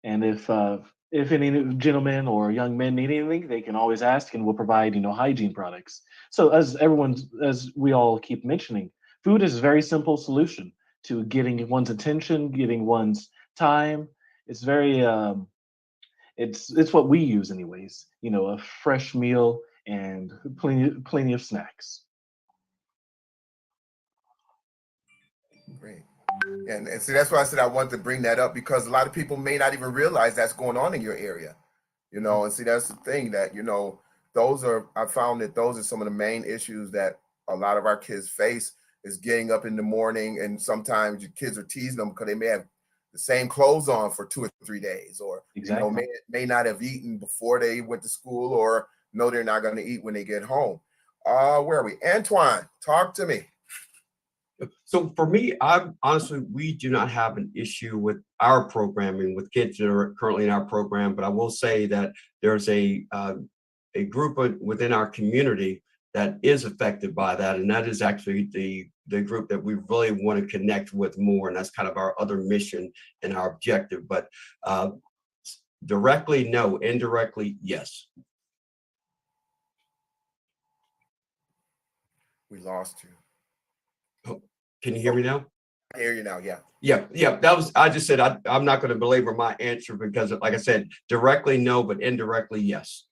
And if any gentlemen or young men need anything, they can always ask, and we'll provide, hygiene products. So as we all keep mentioning, food is a very simple solution to getting one's attention, getting one's time. It's very, it's what we use anyways, a fresh meal and plenty of snacks. Great. And see, that's why I said I wanted to bring that up, because a lot of people may not even realize that's going on in your area, and see, that's the thing that, I found that those are some of the main issues that a lot of our kids face, is getting up in the morning, and sometimes your kids are teasing them because they may have the same clothes on for 2 or 3 days, or Exactly. may not have eaten before they went to school, or know they're not going to eat when they get home. Where are we? Antwaun, talk to me. So for me, we do not have an issue with our programming with kids that are currently in our program, but I will say that there's a group within our community that is affected by that, and that is actually the group that we really want to connect with more, and that's kind of our other mission and our objective. But directly, no. Indirectly, yes. We lost you. Can you hear me now? I hear you now. Yeah. Yeah. I just said I'm not going to belabor my answer, because, like I said, directly no, but indirectly yes.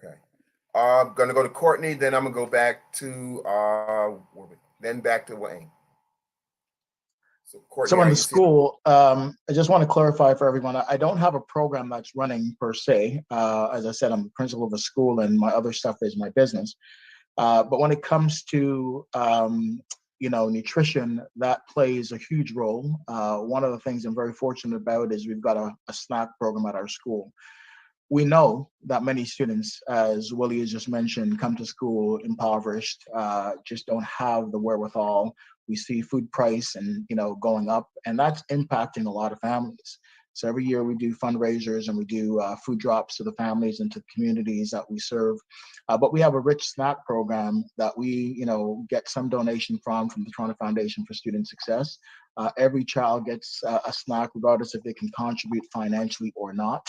Okay. I'm gonna go to Courtney, then I'm gonna go back to then back to Wane. So Courtney, So in are the you seeing- school, I just want to clarify for everyone, I don't have a program that's running per se. As I said, I'm the principal of a school and my other stuff is my business. But when it comes to, nutrition, that plays a huge role. One of the things I'm very fortunate about is we've got a snack program at our school. We know that many students, as Willie has just mentioned, come to school impoverished, just don't have the wherewithal. We see food price and going up, and that's impacting a lot of families. So every year we do fundraisers and we do food drops to the families and to the communities that we serve. But we have a rich snack program that we, get some donation from the Toronto Foundation for Student Success. Every child gets a snack, regardless if they can contribute financially or not.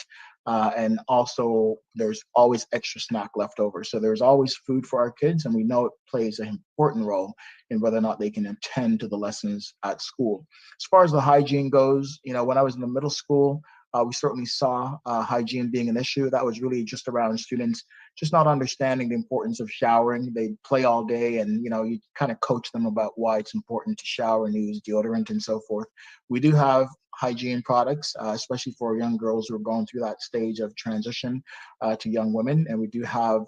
And also there's always extra snack left over. So there's always food for our kids, and we know it plays an important role in whether or not they can attend to the lessons at school. As far as the hygiene goes, when I was in the middle school, we certainly saw hygiene being an issue. That was really just around students just not understanding the importance of showering. They play all day and, you kind of coach them about why it's important to shower and use deodorant and so forth. We do have hygiene products, especially for young girls who are going through that stage of transition to young women. And we do have,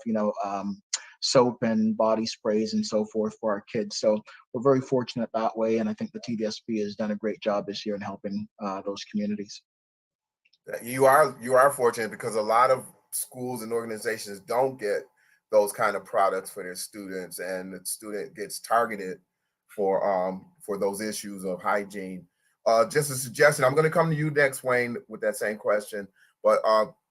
soap and body sprays and so forth for our kids. So we're very fortunate that way. And I think the TDSP has done a great job this year in helping those communities. You are fortunate because a lot of schools and organizations don't get those kind of products for their students, and the student gets targeted for those issues of hygiene. Just a suggestion, I'm going to come to you next, Wane, with that same question, but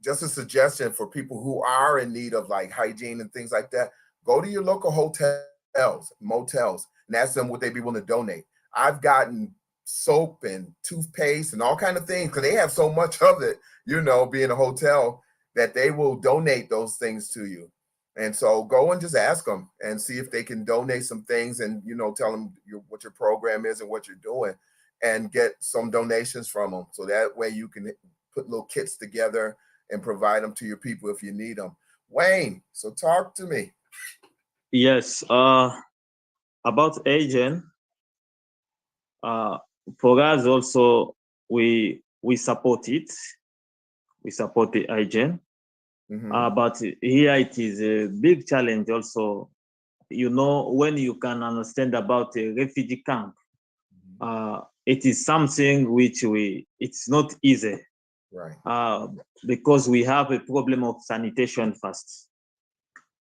just a suggestion for people who are in need of like hygiene and things like that, go to your local hotels, motels, and ask them would they be willing to donate. I've gotten soap and toothpaste and all kind of things because they have so much of it, being a hotel, that they will donate those things to you. And so go and just ask them and see if they can donate some things, and tell them what your program is and what you're doing, and get some donations from them, so that way you can put little kits together and provide them to your people if you need them. Wane, so talk to me. Yes, about agent, for us also, we support it. We support the agent. Mm-hmm. But here it is a big challenge also. When you can understand about a refugee camp, it is something which it's not easy. Right. Because we have a problem of sanitation first.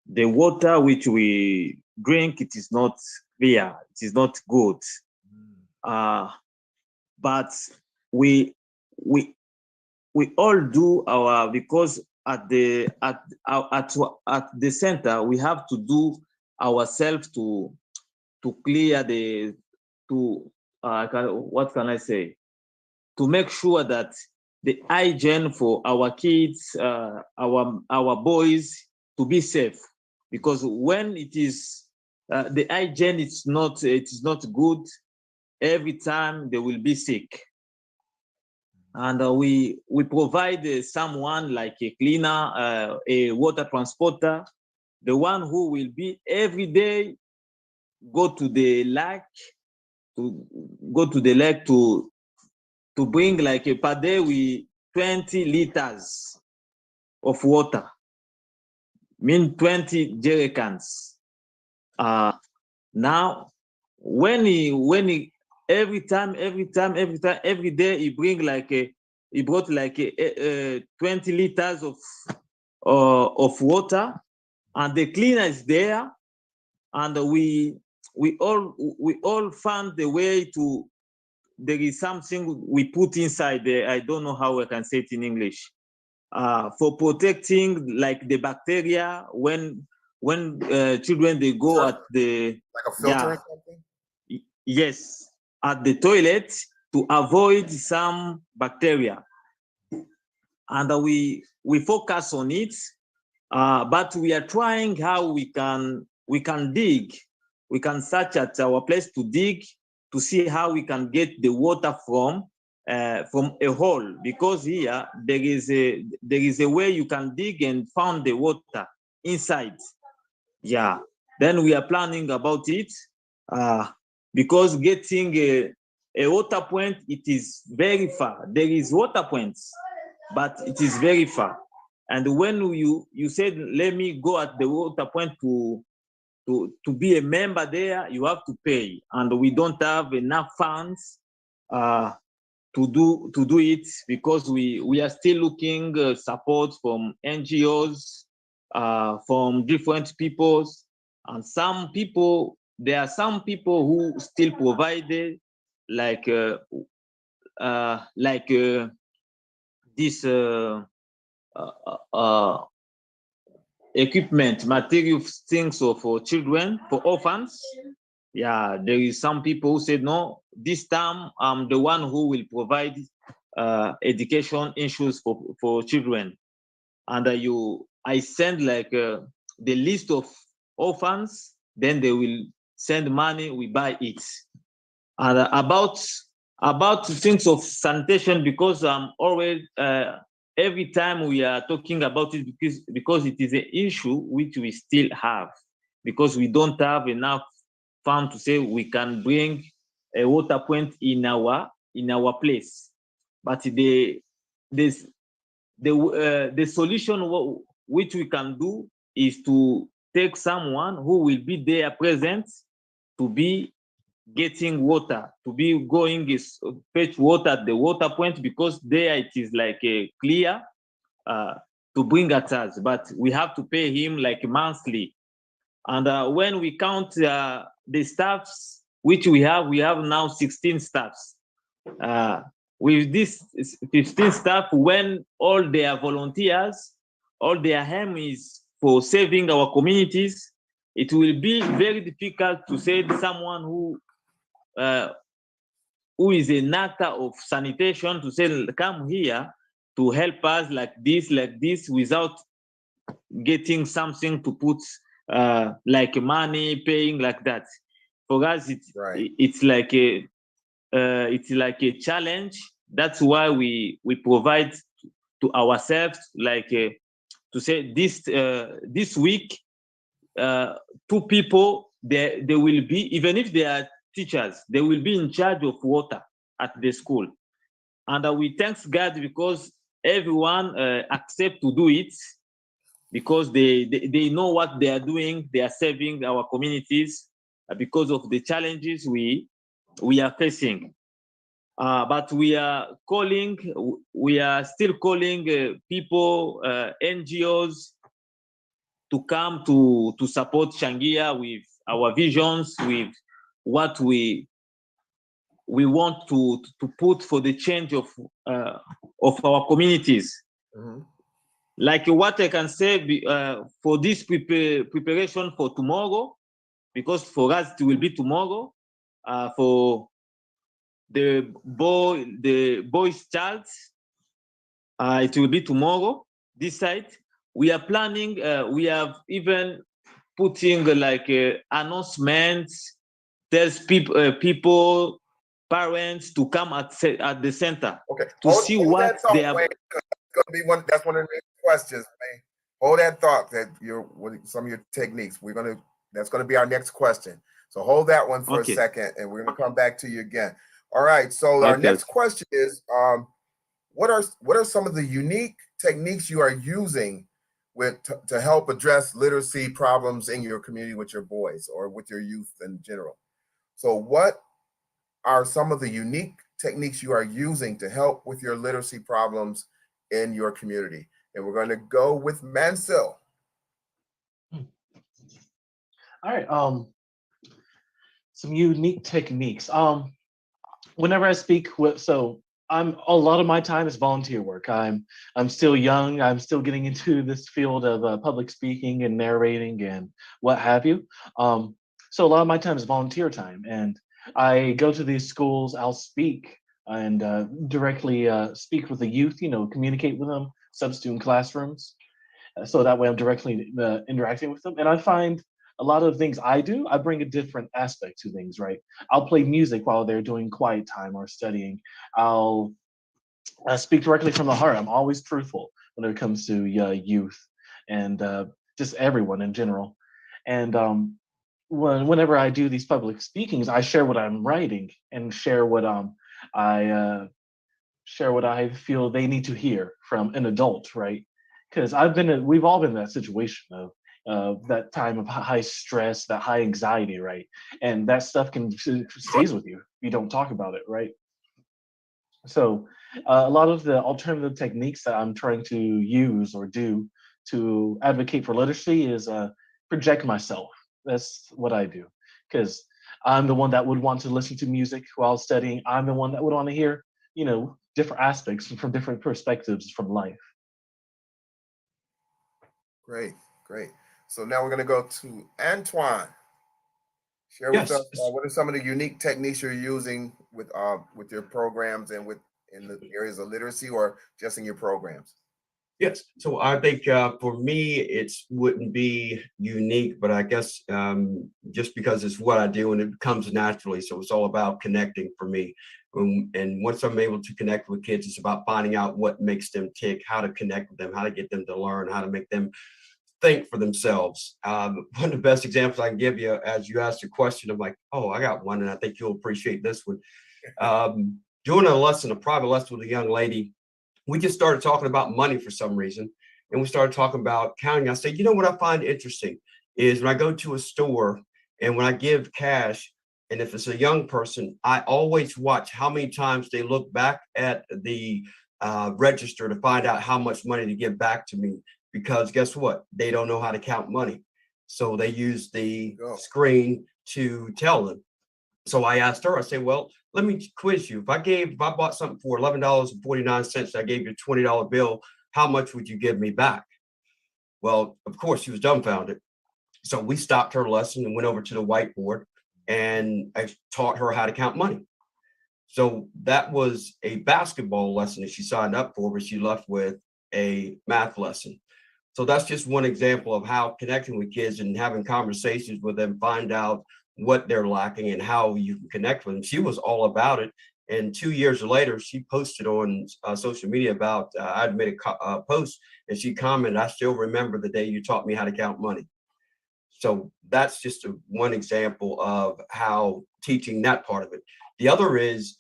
The water which we drink, it is not clear, it is not good. But we all do our, because at the center we have to do ourselves to clear what can I say, to make sure that the hygiene for our kids, our boys, to be safe. Because when it is the hygiene, it is not good, every time they will be sick. And we provide someone like a cleaner, a water transporter, the one who will be every day go to the lake to bring like a per day with 20 liters of water, mean 20 jerry cans. Now, when he every day he brought like 20 liters of water, and the cleaner is there, and we all found the way to. There is something we put inside there. I don't know how I can say it in English. For protecting like the bacteria when children they go at the like a filter or something? Yes, at the toilet, to avoid some bacteria, and we focus on it, but we are trying how we can dig, we can search at our place to dig, to see how we can get the water from a hole, because here there is a way you can dig and find the water. inside. Yeah. Then we are planning about it because getting a water point, it is very far. There is water points, but it is very far. And when you said, let me go at the water point to be a member there, you have to pay. And we don't have enough funds to do it because we are still looking support from NGOs, from different peoples, and some people. There are some people who still provide this equipment, material things for children, for orphans. Yeah, there is some people who said, no, this time I'm the one who will provide education issues for children. And I send the list of orphans, then they will send money, we buy it. And about things of sanitation, because I'm always, every time we are talking about it, because it is an issue which we still have, because we don't have enough fund to say we can bring a water point in our place. But the solution which we can do is to take someone who will be there present to be getting water, to be going fetch water at the water point, because there it is like a clear to bring at us, but we have to pay him like monthly. And when we count the staffs which we have now 16 staffs. With this 15 staff, when all their volunteers, all their aim is for saving our communities, it will be very difficult to say someone who is an actor of sanitation to say, come here to help us like this, without getting something to put like money, paying like that. For us, it's like a challenge. That's why we provide to ourselves, like to say this week, 2 people, they will be, even if they are teachers, they will be in charge of water at the school. And we thank God because everyone accept to do it, because they know what they are doing. They are saving our communities because of the challenges we are facing. But we are still calling people, NGOs, to come to support Changia with our visions, with what we want to put for the change of our communities. Mm-hmm. Like what I can say for this preparation for tomorrow, because for us it will be tomorrow, for the boy's child, it will be tomorrow. This side, we are planning. We have even putting like announcements, tells people, parents to come at the center. Okay. To see what they are. That's one of the questions, man. Hold that thought. Some of your techniques. That's gonna be our next question. So hold that one for a second, and we're gonna come back to you again. All right. So our next question is, what are some of the unique techniques you are using to help address literacy problems in your community with your boys or with your youth in general? So what are some of the unique techniques you are using to help with your literacy problems in your community? And we're going to go with Mancil. All right. Some unique techniques. Whenever I speak a lot of my time is volunteer work. I'm still young. I'm still getting into this field of public speaking and narrating and what have you. So a lot of my time is volunteer time, and I go to these schools. I'll speak and directly speak with the youth. Communicate with them, substitute classrooms, so that way I'm directly interacting with them. And I find a lot of things I do, I bring a different aspect to things, right? I'll play music while they're doing quiet time or studying. I'll speak directly from the heart. I'm always truthful when it comes to youth, and just everyone in general. And whenever I do these public speakings, I share what I'm writing and share what I share what I feel they need to hear from an adult, right? Because we've all been in that situation of that time of high stress, that high anxiety, right? And that stuff stays with you if you don't talk about it, right? So a lot of the alternative techniques that I'm trying to use or do to advocate for literacy is project myself. That's what I do, because I'm the one that would want to listen to music while studying. I'm the one that would want to hear, different aspects from different perspectives from life. Great, great. So now we're going to go to Antoine. Share with Yes. us what are some of the unique techniques you're using with your programs and in the areas of literacy, or just in your programs? Yes. So I think for me, it wouldn't be unique, but I guess just because it's what I do and it comes naturally. So it's all about connecting for me. And once I'm able to connect with kids, it's about finding out what makes them tick, how to connect with them, how to get them to learn, how to make them think for themselves. One of the best examples I can give you, as you asked a question, I'm like, oh, I got one, and I think you'll appreciate this one. Doing a private lesson with a young lady, we just started talking about money for some reason. And we started talking about counting. I said, what I find interesting is when I go to a store and when I give cash, and if it's a young person, I always watch how many times they look back at the register to find out how much money to give back to me. Because guess what? They don't know how to count money. So they use the screen to tell them. So I asked her, I said, well, let me quiz you. If I bought something for $11.49, I gave you a $20 bill, how much would you give me back? Well, of course, she was dumbfounded. So we stopped her lesson and went over to the whiteboard, and I taught her how to count money. So that was a basketball lesson that she signed up for, but she left with a math lesson. So that's just one example of how connecting with kids and having conversations with them, find out what they're lacking and how you can connect with them. She was all about it. And 2 years later, she posted on social media about, I'd made a post, and she commented, I still remember the day you taught me how to count money. So that's just one example of how teaching that part of it. The other is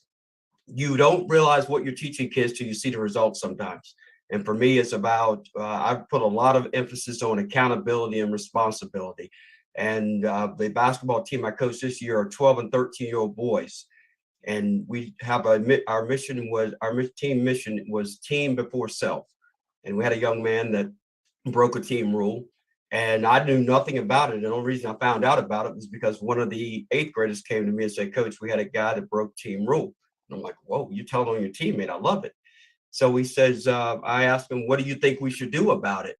you don't realize what you're teaching kids till you see the results sometimes. And for me, it's about, I've put a lot of emphasis on accountability and responsibility. And the basketball team I coached this year are 12 and 13-year-old boys. And we have our team mission was team before self. And we had a young man that broke a team rule. And I knew nothing about it. And the only reason I found out about it was because one of the 8th graders came to me and said, Coach, we had a guy that broke team rule. And I'm like, whoa, you tell on your teammate. I love it. So he says, I asked him, what do you think we should do about it?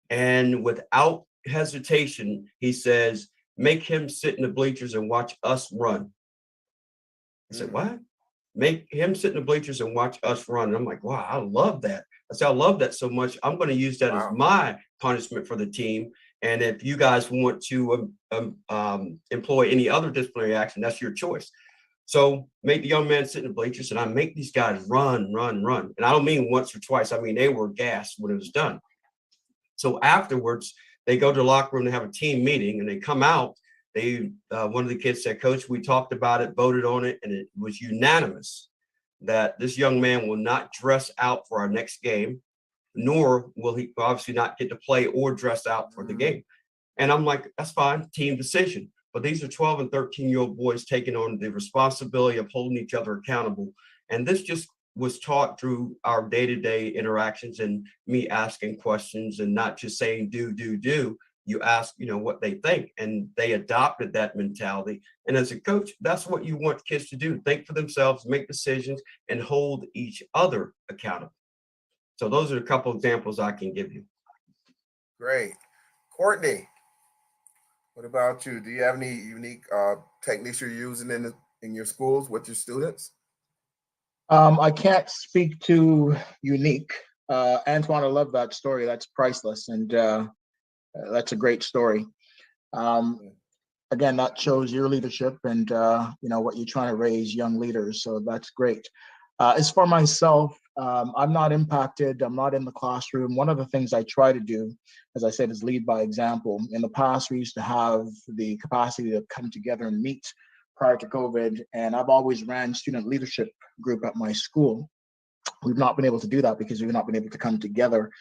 And without hesitation, he says, make him sit in the bleachers and watch us run. I said, what? Make him sit in the bleachers and watch us run. And I'm like, wow, I love that. I said, I love that so much. I'm going to use that as my punishment for the team. And if you guys want to employ any other disciplinary action, that's your choice. So make the young man sit in the bleachers, and I make these guys run. And I don't mean once or twice. I mean, they were gassed when it was done. So afterwards, they go to the locker room to have a team meeting, and they come out. One of the kids said, Coach, we talked about it, voted on it, and it was unanimous that this young man will not dress out for our next game, nor will he obviously not get to play or dress out for the game. And I'm like, that's fine, team decision. But these are 12 and 13-year-old boys taking on the responsibility of holding each other accountable. And this just was taught through our day-to-day interactions and me asking questions and not just saying do. You ask, what they think, and they adopted that mentality. And as a coach, that's what you want kids to do. Think for themselves, make decisions, and hold each other accountable. So those are a couple examples I can give you. Great. Courtney, what about you? Do you have any unique techniques you're using in your schools with your students? I can't speak to unique. Antoine, I love that story. That's priceless. And that's a great story. Again, that shows your leadership and what you're trying to raise young leaders. So that's great. As for myself, I'm not impacted. I'm not in the classroom. One of the things I try to do, as I said, is lead by example. In the past, we used to have the capacity to come together and meet prior to COVID, and I've always ran student leadership group at my school. We've not been able to do that because we've not been able to come together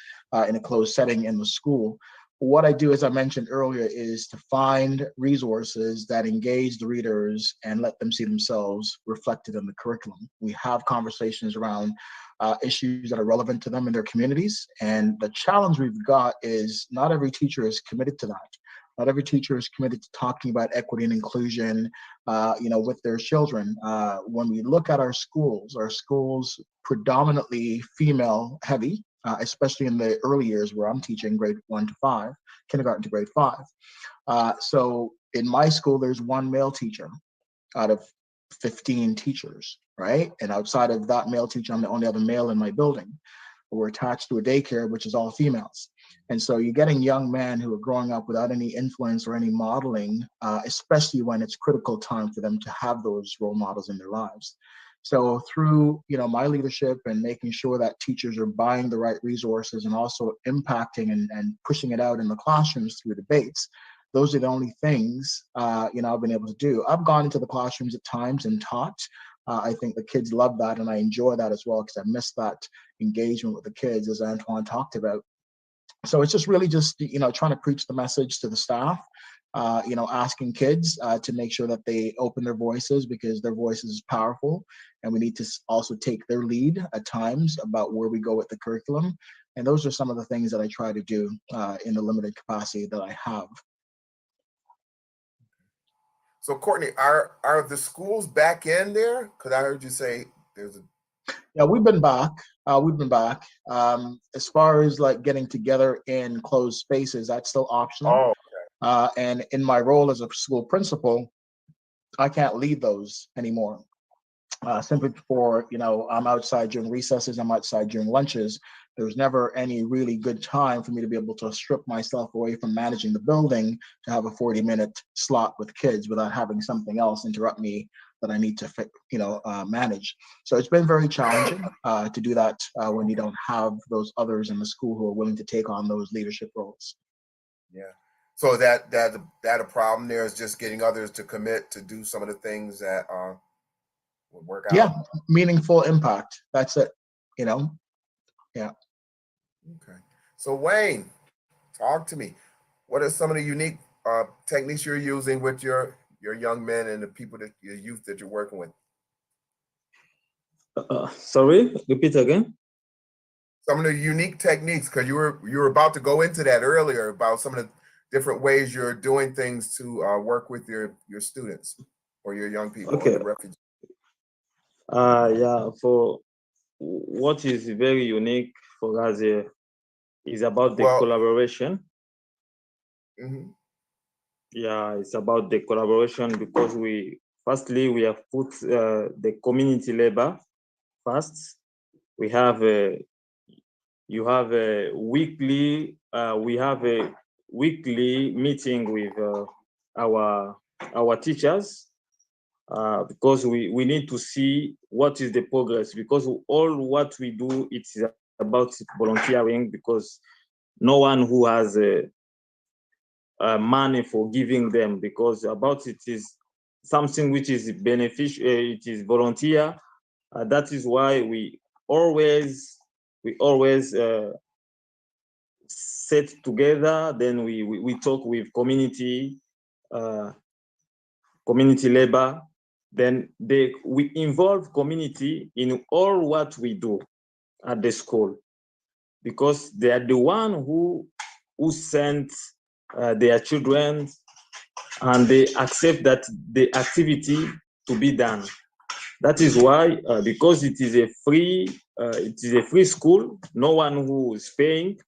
in a closed setting in the school. What I do, as I mentioned earlier, is to find resources that engage the readers and let them see themselves reflected in the curriculum. We have conversations around issues that are relevant to them in their communities. And the challenge we've got is not every teacher is committed to that. Not every teacher is committed to talking about equity and inclusion, with their children. When we look at our schools predominantly female heavy, especially in the early years where I'm teaching grade 1 to 5, kindergarten to grade 5. So in my school, there's one male teacher out of 15 teachers, right? And outside of that male teacher, I'm the only other male in my building. We're attached to a daycare, which is all females. And so you're getting young men who are growing up without any influence or any modeling, especially when it's critical time for them to have those role models in their lives. So through my leadership and making sure that teachers are buying the right resources and also impacting and pushing it out in the classrooms through debates, those are the only things I've been able to do. I've gone into the classrooms at times and taught. I think the kids love that, and I enjoy that as well because I miss that engagement with the kids, as Antoine talked about. So it's just really just trying to preach the message to the staff. Asking kids to make sure that they open their voices because their voice is powerful, and we need to also take their lead at times about where we go with the curriculum. And those are some of the things that I try to do in the limited capacity that I have. So Courtney, are the schools back in there? Because I heard you say there's a. Yeah, we've been back. As far as like getting together in closed spaces, that's still optional. Oh. And in my role as a school principal, I can't lead those anymore. Simply for, I'm outside during recesses, I'm outside during lunches. There's never any really good time for me to be able to strip myself away from managing the building to have a 40-minute slot with kids without having something else interrupt me that I need to, manage. So it's been very challenging to do that when you don't have those others in the school who are willing to take on those leadership roles. Yeah. So that a problem there is just getting others to commit to do some of the things that would work out. Yeah, meaningful impact. That's it. Yeah. Okay. So Wane, talk to me. What are some of the unique techniques you're using with your young men and the people that your youth that you're working with? Sorry, repeat again. Some of the unique techniques, because you were about to go into that earlier about some of the different ways you're doing things to work with your students or your young people. Okay. Or the refugees. Yeah, for what is very unique for us here is about the collaboration. Mm-hmm. Yeah, it's about the collaboration because we have put the community labor first. We have we have a weekly meeting with our teachers because we need to see what is the progress, because all what we do, it's about volunteering, because no one who has money for giving them, because about it is something which is beneficial, it is volunteer. That is why we always sit together, then we talk with community labor, then we involve community in all what we do at the school, because they are the one who sent their children, and they accept that the activity to be done. That is why, because it is a free school, no one who is paying.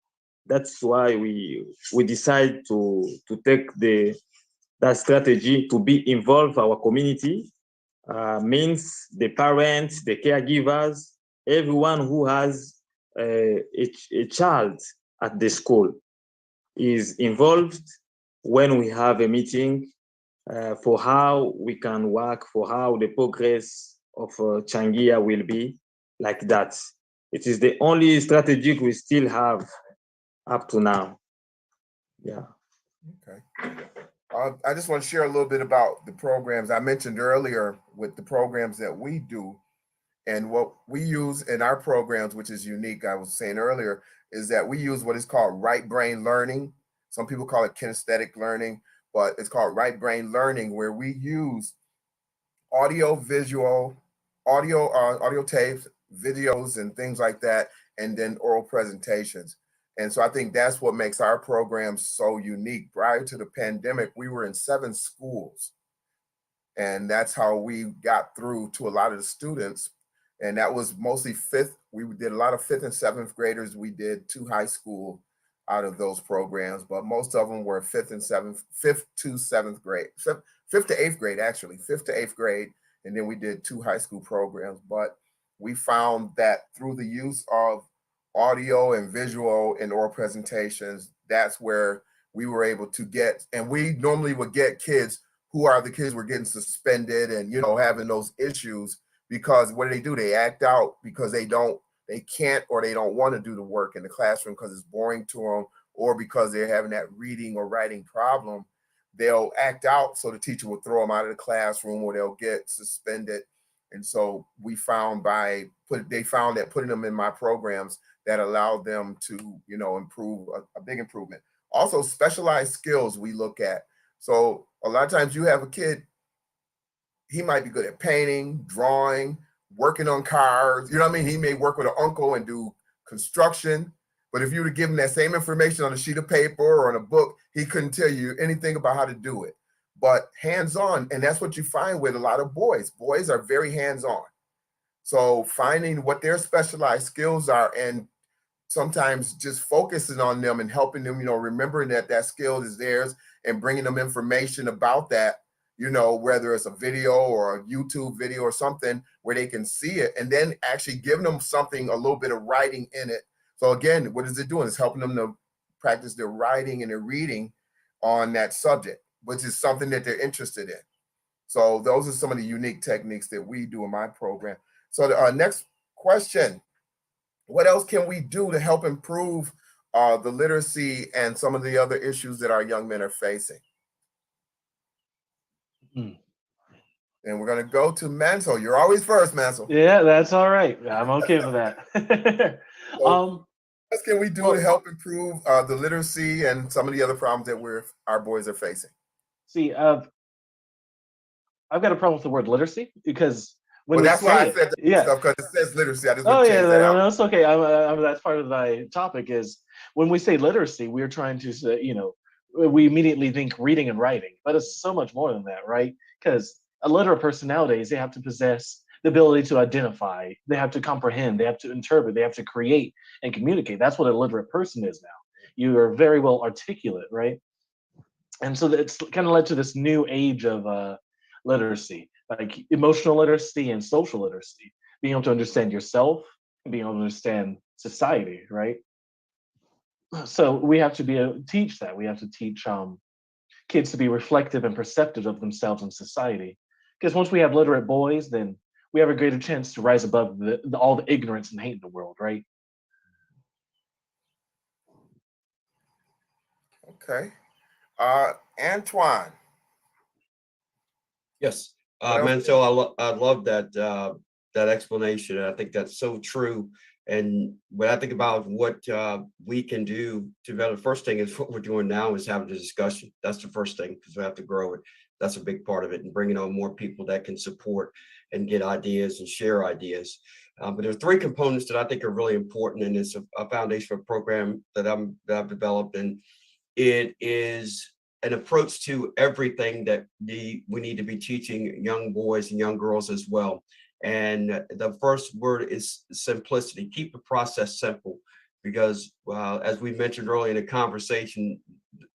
That's why we decide to take that strategy to be involved our community, means the parents, the caregivers, everyone who has a child at the school is involved when we have a meeting for how we can work, for how the progress of Changia will be, like that. It is the only strategy we still have up to now. Yeah. Okay. I just want to share a little bit about the programs I mentioned earlier with the programs that we do. And what we use in our programs, which is unique, I was saying earlier, is that we use what is called right brain learning. Some people call it kinesthetic learning, but it's called right brain learning, where we use audio, visual, audio tapes, videos, and things like that, and then oral presentations. And so I think that's what makes our program so unique. Prior to the pandemic, we were in 7 schools. And that's how we got through to a lot of the students. And that was mostly 5th. We did a lot of 5th and 7th graders. We did 2 high school out of those programs, but most of them were 5th and 7th, 5th to 7th grade, 5th to 8th grade, actually, 5th to 8th grade. And then we did 2 high school programs. But we found that through the use of audio and visual and oral presentations, that's where we were able to get, and we normally would get kids who are the kids were getting suspended and, you know, having those issues, because what do? They act out because they can't, or they don't want to do the work in the classroom because it's boring to them, or because they're having that reading or writing problem. They'll act out, so the teacher will throw them out of the classroom, or they'll get suspended. And so we found they found that putting them in my programs that allowed them to, you know, improve a big improvement. Also, specialized skills we look at. So a lot of times you have a kid, he might be good at painting, drawing, working on cars. You know what I mean? He may work with an uncle and do construction. But if you were to give him that same information on a sheet of paper or on a book, he couldn't tell you anything about how to do it. But hands-on, and that's what you find with a lot of boys. Boys are very hands-on. So finding what their specialized skills are, and sometimes just focusing on them and helping them, you know, remembering that that skill is theirs, and bringing them information about that, you know, whether it's a video or a YouTube video or something where they can see it, and then actually giving them something, a little bit of writing in it. So again, what is it doing? It's helping them to practice their writing and their reading on that subject, which is something that they're interested in. So those are some of the unique techniques that we do in my program. So the next question, what else can we do to help improve the literacy and some of the other issues that our young men are facing? And we're going to go to Mancil. You're always first, Mancil. Yeah, that's all right. I'm okay with that. What else can we do to help improve the literacy and some of the other problems that our boys are facing? See, I've got a problem with the word literacy, because when that's why I said that stuff, because it says literacy. I just want to change that out. No, it's okay. That's part of my topic. Is when we say literacy, we're trying to say, you know, we immediately think reading and writing, but it's so much more than that, right? Because a literate person nowadays, they have to possess the ability to identify, they have to comprehend, they have to interpret, they have to create and communicate. That's what a literate person is now. You are very well articulate, right? And so it's kind of led to this new age of literacy, like emotional literacy and social literacy, being able to understand yourself and being able to understand society, right? So we have to teach that. We have to teach kids to be reflective and perceptive of themselves and society. Because once we have literate boys, then we have a greater chance to rise above all the ignorance and hate in the world, right? Okay. Antoine. Yes, Mancil, I love that explanation. I think that's so true. And when I think about what we can do to develop, the first thing is what we're doing now is having a discussion. That's the first thing, because we have to grow it. That's a big part of it, and bringing on more people that can support and get ideas and share ideas. But there are 3 components that I think are really important, and it's a foundational program that I've developed, and it is an approach to everything that we need to be teaching young boys and young girls as well. And the first word is simplicity. Keep the process simple, because as we mentioned earlier in the conversation,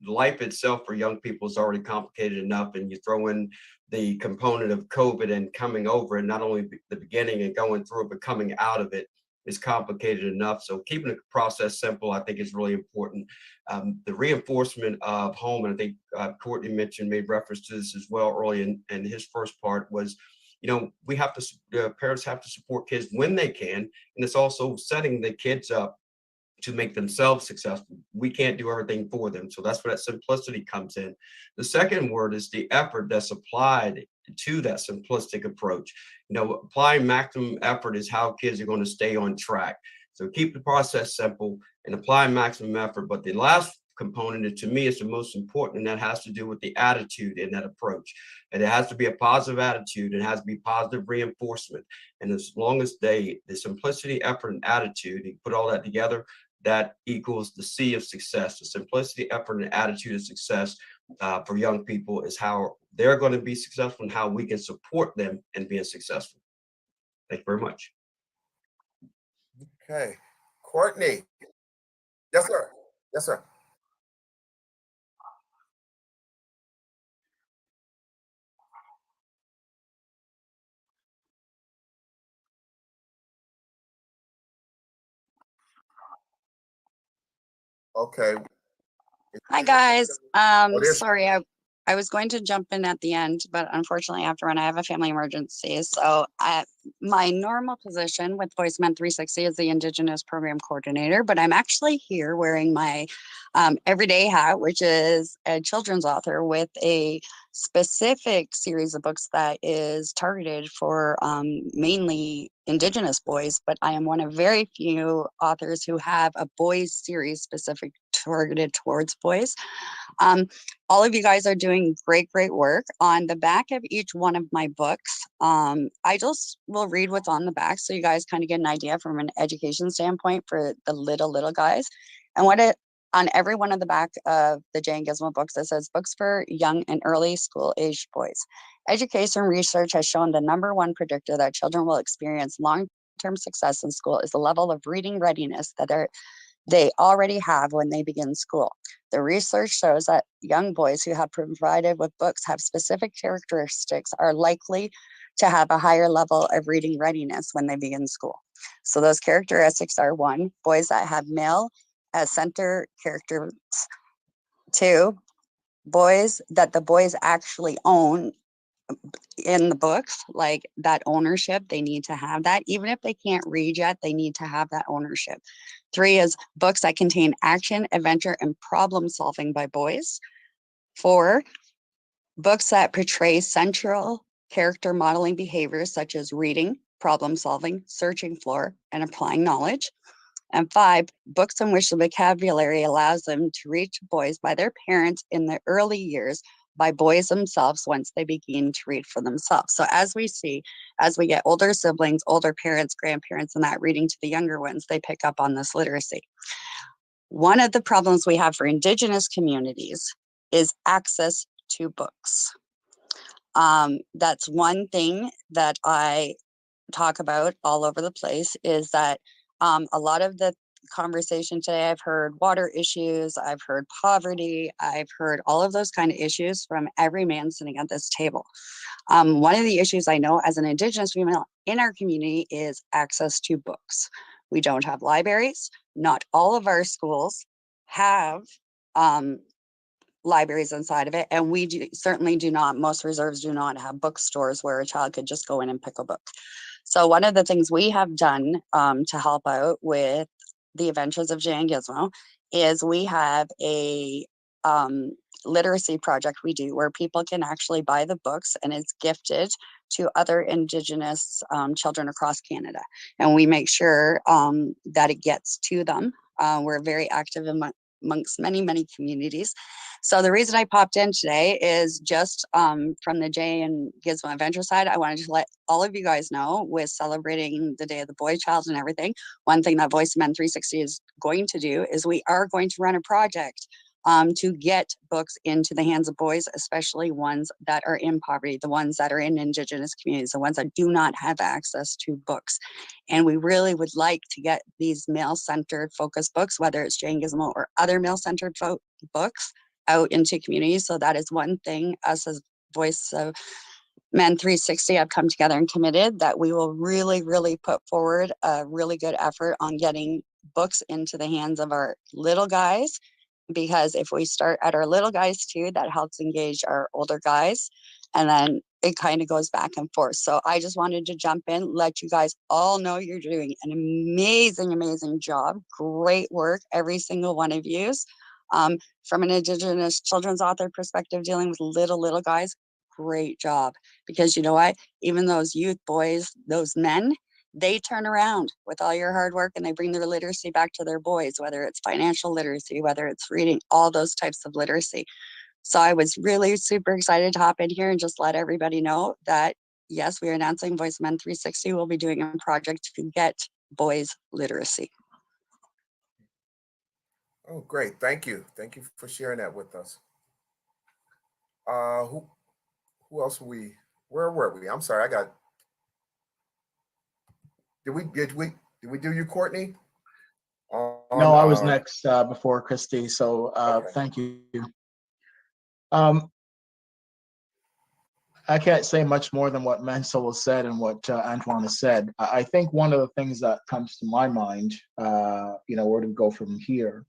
life itself for young people is already complicated enough, and you throw in the component of COVID and coming over it, not only the beginning and going through it, but coming out of it is complicated enough. So keeping the process simple, I think, is really important. The reinforcement of home, and I think Courtney made reference to this as well early in his first part, was we have to, parents have to support kids when they can. And it's also setting the kids up to make themselves successful. We can't do everything for them. So that's where that simplicity comes in. The second word is the effort that's applied to that simplistic approach. Applying maximum effort is how kids are going to stay on track. So keep the process simple and apply maximum effort. But the last component, to me, is the most important, and that has to do with the attitude in that approach. And it has to be a positive attitude. It has to be positive reinforcement. And as long as the simplicity, effort, and attitude, you put all that together, that equals the C of success. The simplicity, effort, and attitude of success for young people is how they're going to be successful and how we can support them in being successful. Thank you very much. Okay. Courtney. Yes, sir. Yes, sir. Okay. Hi guys. there's- Sorry, I was going to jump in at the end, but unfortunately I have to run. I have a family emergency. So my normal position with VoiceMen 360 is the Indigenous Program Coordinator, but I'm actually here wearing my everyday hat, which is a children's author with a specific series of books that is targeted for mainly Indigenous boys, but I am one of very few authors who have a boys series specific targeted towards boys. All of you guys are doing great work. On the back of each one of my books, I just will read what's on the back so you guys kind of get an idea from an education standpoint for the little guys. And on every one of the back of the Jane Gizmo books, it says books for young and early school aged boys. Education research has shown the #1 predictor that children will experience long-term success in school is the level of reading readiness that they already have when they begin school. The research shows that young boys who have provided with books have specific characteristics are likely to have a higher level of reading readiness when they begin school. So those characteristics are: 1, boys that have male as center characters; 2, boys that the boys actually own in the books, like that ownership, they need to have that. Even if they can't read yet, they need to have that ownership. 3 is books that contain action, adventure, and problem solving by boys. 4, books that portray central character modeling behaviors such as reading, problem solving, searching for, and applying knowledge. And 5, books in which the vocabulary allows them to reach boys by their parents in the early years, by boys themselves once they begin to read for themselves. So as we see, as we get older siblings, older parents, grandparents, and that reading to the younger ones, they pick up on this literacy. One of the problems we have for Indigenous communities is access to books. That's one thing that I talk about all over the place, is that a lot of the conversation today, I've heard water issues, I've heard poverty, I've heard all of those kind of issues from every man sitting at this table. One of the issues I know as an Indigenous female in our community is access to books. We don't have libraries. Not all of our schools have libraries inside of it, and we certainly do not, most reserves do not have bookstores where a child could just go in and pick a book. So one of the things we have done to help out with the Adventures of Jane Gizmo is we have a literacy project we do where people can actually buy the books, and it's gifted to other Indigenous children across Canada. And we make sure that it gets to them. We're very active amongst many communities. So the reason I popped in today is just from the Jay and Gizmo Adventure side, I wanted to let all of you guys know, with celebrating the Day of the Boy Child and everything, one thing that VoiceMen 360 is going to do is we are going to run a project to get books into the hands of boys, especially ones that are in poverty, the ones that are in Indigenous communities, the ones that do not have access to books. And we really would like to get these male-centered focus books, whether it's Jane Gizmo or other male-centered books, out into communities. So that is one thing us as Voice of Men 360 have come together and committed, that we will really put forward a really good effort on getting books into the hands of our little guys. Because if we start at our little guys too, that helps engage our older guys. And then it kind of goes back and forth. So I just wanted to jump in, let you guys all know you're doing an amazing, amazing job. Great work, every single one of you. From an Indigenous children's author perspective, dealing with little guys, great job. Because you know what? Even those youth boys, those men, they turn around with all your hard work and they bring their literacy back to their boys, whether it's financial literacy, whether it's reading, all those types of literacy. So I was really super excited to hop in here and just let everybody know that, yes, we are announcing Voice Men 360 will be doing a project to get boys literacy. Oh, great. Thank you. Thank you for sharing that with us. Who else where were we? I'm sorry, did we do you, Courtney? No, I was next before Christy, so okay. Thank you. I can't say much more than what Mancil has said and what Antoine has said. I think one of the things that comes to my mind, where do we go from here?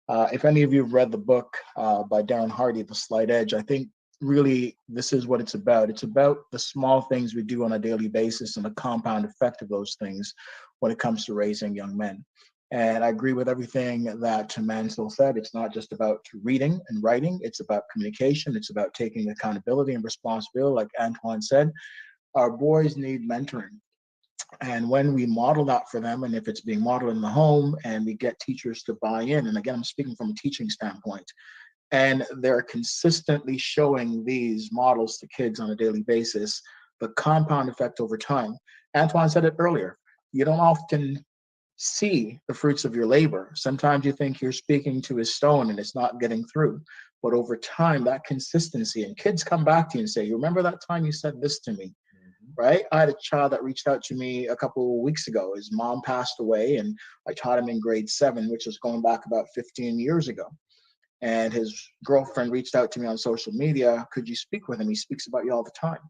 If any of you have read the book by Darren Hardy, The Slight Edge, I think really this is what it's about. It's about the small things we do on a daily basis and the compound effect of those things when it comes to raising young men. And I agree with everything that Mancil said. It's not just about reading and writing. It's about communication. It's about taking accountability and responsibility. Like Antoine said, our boys need mentoring. And when we model that for them, and if it's being modeled in the home and we get teachers to buy in, and again, I'm speaking from a teaching standpoint, and they're consistently showing these models to kids on a daily basis, the compound effect over time. Antoine said it earlier. You don't often see the fruits of your labor. Sometimes you think you're speaking to a stone and it's not getting through. But over time, that consistency, and kids come back to you and say, you remember that time you said this to me, right? I had a child that reached out to me a couple of weeks ago. His mom passed away and I taught him in grade 7, which was going back about 15 years ago. And his girlfriend reached out to me on social media. Could you speak with him? He speaks about you all the time,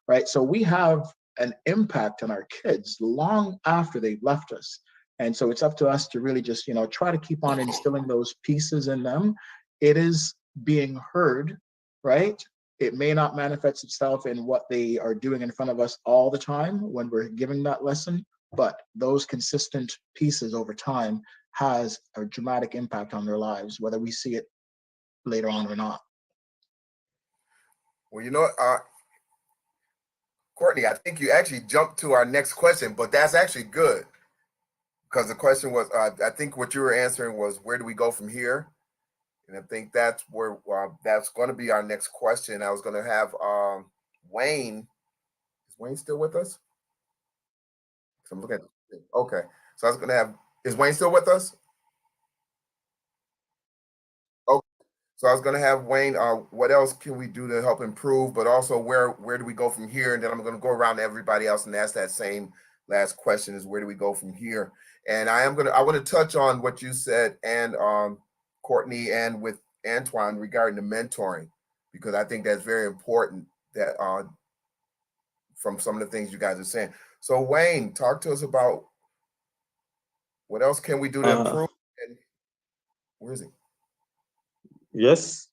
right? So we have an impact on our kids long after they've left us. And so it's up to us to really just, try to keep on instilling those pieces in them. It is being heard, right? It may not manifest itself in what they are doing in front of us all the time when we're giving that lesson, but those consistent pieces over time has a dramatic impact on their lives, whether we see it later on or not. Well, Courtney, I think you actually jumped to our next question, but that's actually good. Because the question was, I think what you were answering was, where do we go from here? And I think that's where that's going to be our next question. I was going to have Wane. Is Wane still with us? I'm looking at. Okay, so I was going to have. Is Wane still with us? Okay, so I was going to have Wane. What else can we do to help improve? But also, where do we go from here? And then I'm going to go around to everybody else and ask that same last question: is where do we go from here? And I want to touch on what you said, and Courtney, and with Antoine regarding the mentoring, because I think that's very important, that from some of the things you guys are saying. So Wane, talk to us about what else can we do to improve? And where is he? Yes.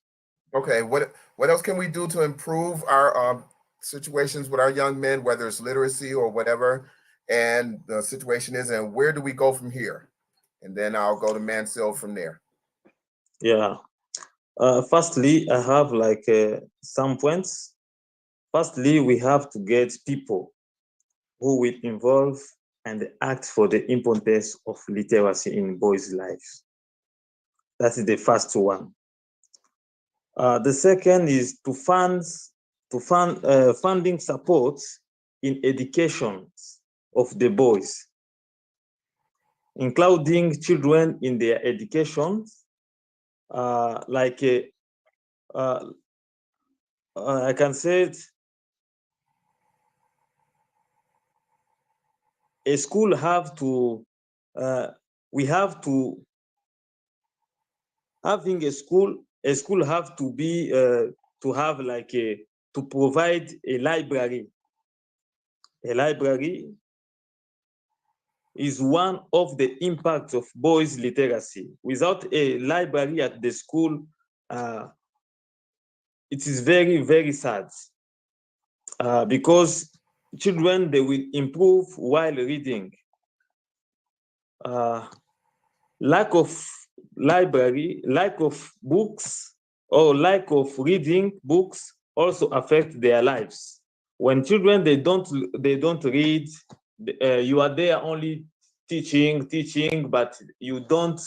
Okay, what else can we do to improve our situations with our young men, whether it's literacy or whatever, and the situation is, and where do we go from here? And then I'll go to Mancil from there. Yeah. Firstly, I have some points. Firstly, we have to get people who will involve and act for the importance of literacy in boys' lives. That is the first one. The second is to funding support in education of the boys, including children in their education, I can say it, a school have to, we have to, having a school have to be, to have to provide a library. A library is one of the impacts of boys' literacy. Without a library at the school, it is very, very sad. because children, they will improve while reading. Lack of library, lack of books, or lack of reading books also affect their lives. When children, they don't read, you are there only teaching, but you don't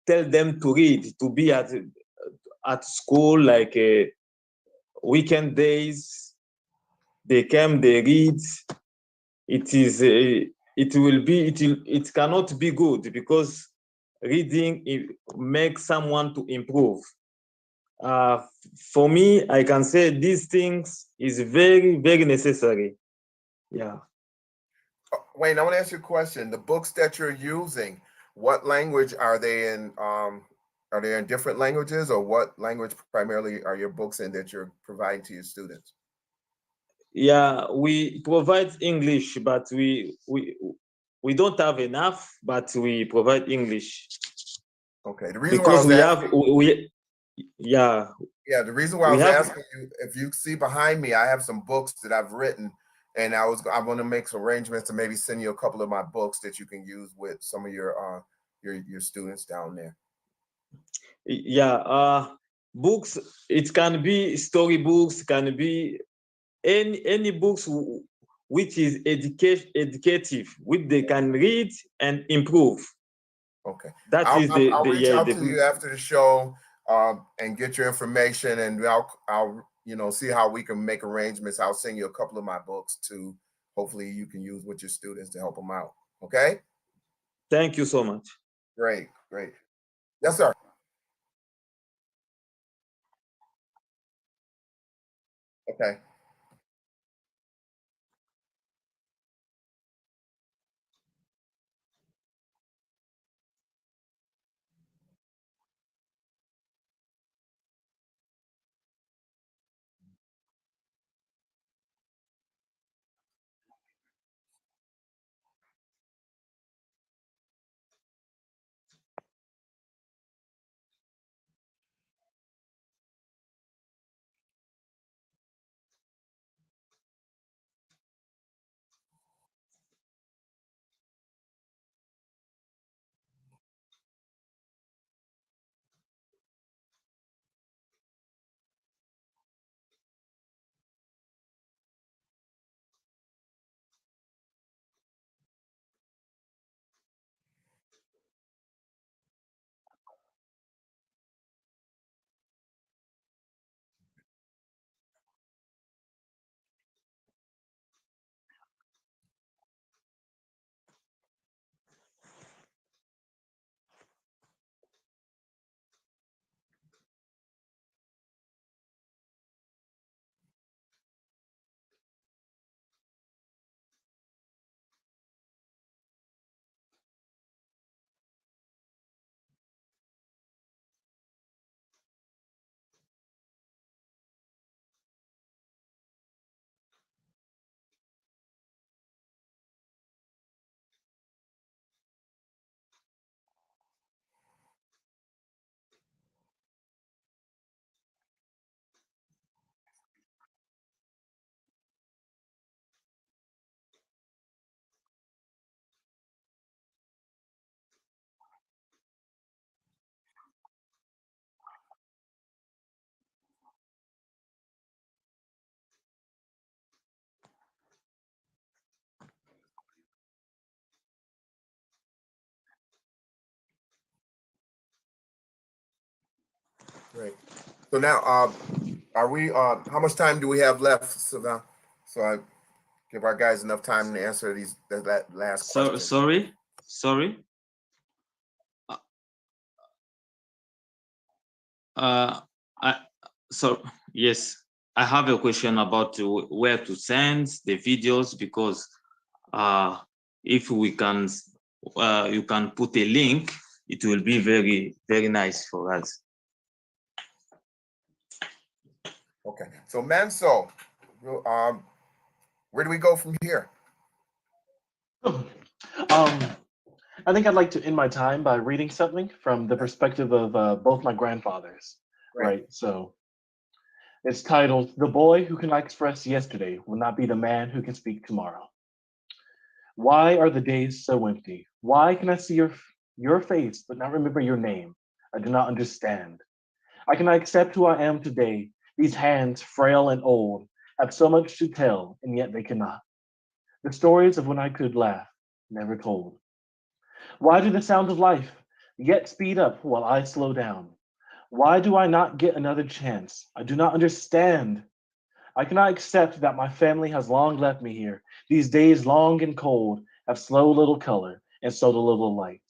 tell them to read, to be at school, like weekend days. They come, they read. It cannot be good, because reading makes someone to improve. For me, I can say these things is very, very necessary. Yeah. Wayne, I want to ask you a question. The books that you're using, what language are they in? Are they in different languages, or what language primarily are your books in that you're providing to your students? Yeah, we provide English, but we don't have enough, but we provide English. Okay. The reason Because why I was asking, yeah. Yeah, the reason why I was asking you, if you see behind me, I have some books that I've written, and I want to make some arrangements to maybe send you a couple of my books that you can use with some of your students down there. Yeah, books, it can be story books, can be any books which is educative, which they can read and improve. Okay. I'll reach out to you after the show and get your information, and I'll see how we can make arrangements. I'll send you a couple of my books to hopefully you can use with your students to help them out. Okay. Thank you so much. Great. Yes, sir. Okay. Great. So now, are we? How much time do we have left, Savannah? So I give our guys enough time to answer that last question. Sorry. Yes, I have a question about where to send the videos, because if we can, you can put a link, it will be very, very nice for us. Okay. So Mancil, where do we go from here? I think I'd like to end my time by reading something from the perspective of both my grandfathers. Right. So It's titled, The Boy Who Can Express Yesterday Will Not Be the Man Who Can Speak Tomorrow. Why are the days so empty? Why can I see your face but not remember your name? I do not understand. I cannot accept who I am today. These hands, frail and old, have so much to tell, and yet they cannot. The stories of when I could laugh, never told. Why do the sounds of life yet speed up while I slow down? Why do I not get another chance? I do not understand. I cannot accept that my family has long left me here. These days long and cold have slow little color and so little light.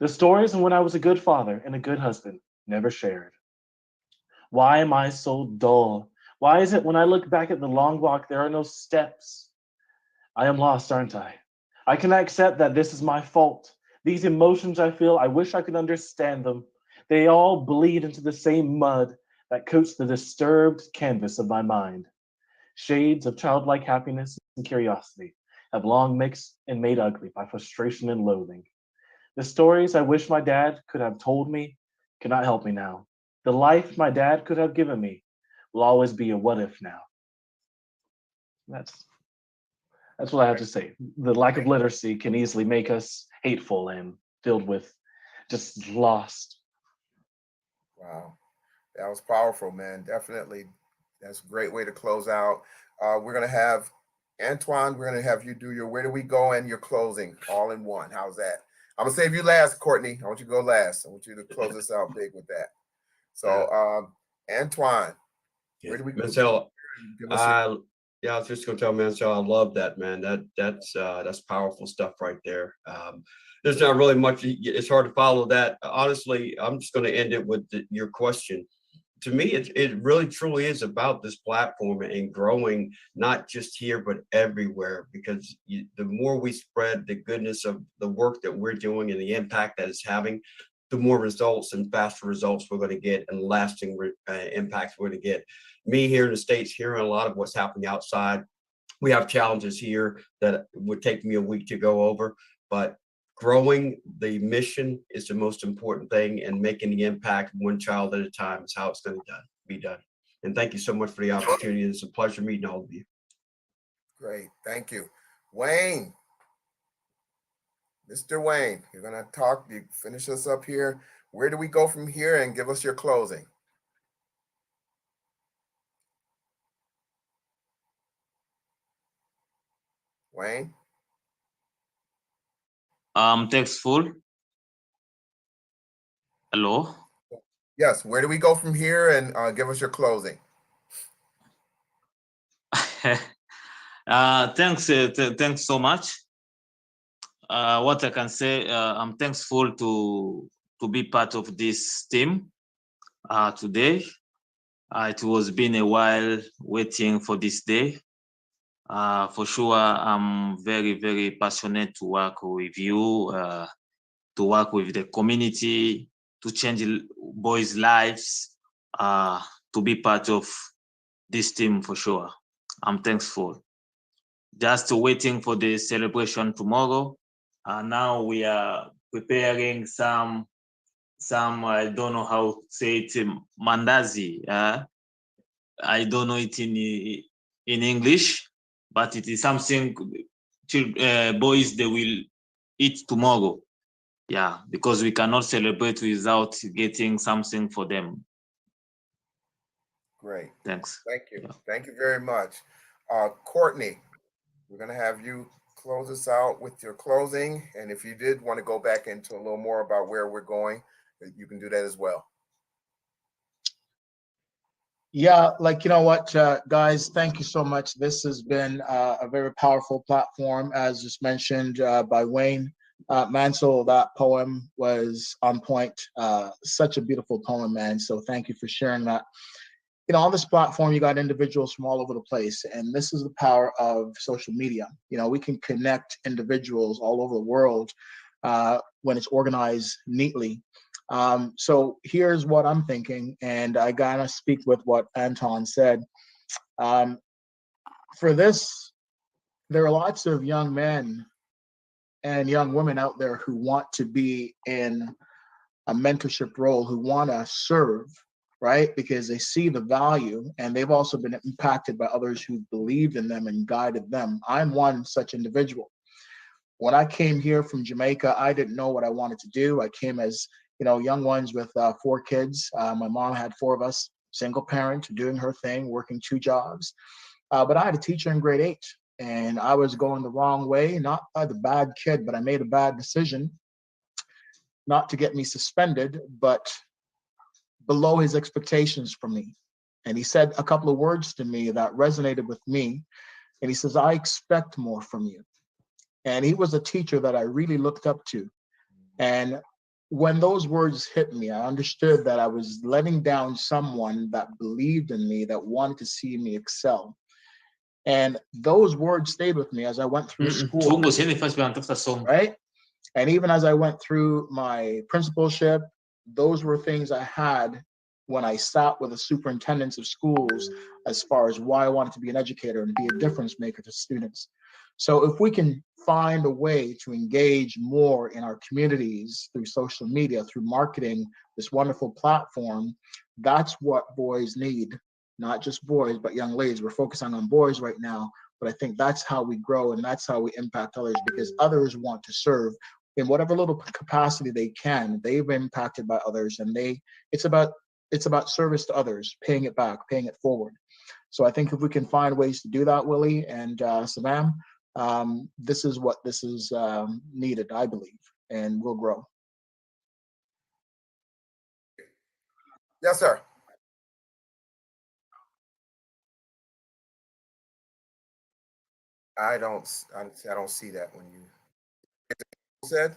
The stories of when I was a good father and a good husband, never shared. Why am I so dull? Why is it when I look back at the long walk, there are no steps? I am lost, aren't I? I cannot accept that this is my fault. These emotions I feel, I wish I could understand them. They all bleed into the same mud that coats the disturbed canvas of my mind. Shades of childlike happiness and curiosity have long mixed and made ugly by frustration and loathing. The stories I wish my dad could have told me cannot help me now. The life my dad could have given me will always be a what if now. That's what I have to say. The lack of literacy can easily make us hateful and filled with just lost. Wow, that was powerful, man. Definitely, that's a great way to close out. We're gonna have Antoine. We're gonna have you do your where do we go and your closing all in one. How's that? I'm gonna save you last, Courtney. I want you to go last. I want you to close us out big with that. So, Antoine, where do we go? Mancil, Give us your- yeah, I was just gonna tell Mancil, I love that, man. That's powerful stuff right there. There's not really much. It's hard to follow that. Honestly, I'm just gonna end it with your question. To me, it really truly is about this platform and growing, not just here, but everywhere, because the more we spread the goodness of the work that we're doing and the impact that it's having, the more results and faster results we're going to get and lasting impacts we're going to get. Me here in the States, hearing a lot of what's happening outside, we have challenges here that would take me a week to go over, but growing the mission is the most important thing, and making the impact one child at a time is how it's going to be done. And thank you so much for the opportunity. It's a pleasure meeting all of you. Great, thank you. Wane, Mr. Wane, you're gonna talk, you finish us up here. Where do we go from here, and give us your closing? Wane? Thankful. Hello. Yes, where do we go from here, and give us your closing? Thanks so much. What I can say, I'm thankful to be part of this team today. It was been a while waiting for this day. For sure, I'm very, very passionate to work with you, to work with the community, to change boys' lives, to be part of this team for sure. I'm thankful. Just waiting for the celebration tomorrow. Now we are preparing some I don't know how to say it, mandazi. I don't know it in English, but it is something boys they will eat tomorrow. Yeah, because we cannot celebrate without getting something for them. Great. Thanks. Thank you. Yeah. Thank you very much. Courtney, we're going to have you close us out with your closing. And if you did want to go back into a little more about where we're going, you can do that as well. Yeah, like, you know what, guys, thank you so much. This has been a very powerful platform, as just mentioned by Wane. Mancil, that poem was on point. Such a beautiful poem, man. So thank you for sharing that. You know, on this platform, you got individuals from all over the place, and this is the power of social media. You know, we can connect individuals all over the world when it's organized neatly. So here's what I'm thinking, and I gotta speak with what Anton said. For this, there are lots of young men and young women out there who want to be in a mentorship role, who want to serve, right? Because they see the value, and they've also been impacted by others who believed in them and guided them. I'm one such individual. When I came here from Jamaica, I didn't know what I wanted to do. I came as, young ones with 4 kids. My mom had 4 of us, single parent, doing her thing, working 2 jobs. But I had a teacher in grade 8, and I was going the wrong way, not by the bad kid, but I made a bad decision, not to get me suspended, but below his expectations from me. And he said a couple of words to me that resonated with me. And he says, I expect more from you. And he was a teacher that I really looked up to. And when those words hit me, I understood that I was letting down someone that believed in me, that wanted to see me excel. And those words stayed with me as I went through school, right? And even as I went through my principalship, those were things I had when I sat with the superintendents of schools as far as why I wanted to be an educator and be a difference maker to students. So if we can find a way to engage more in our communities through social media, through marketing, this wonderful platform, that's what boys need. Not just boys, but young ladies. We're focusing on boys right now, but I think that's how we grow and that's how we impact others, because others want to serve in whatever little capacity they can. They've been impacted by others, and it's about service to others, paying it back, paying it forward. So I think if we can find ways to do that, Willie and Savam, this is what this is needed, I believe, and we'll grow. Yes, sir. I don't see that when you said.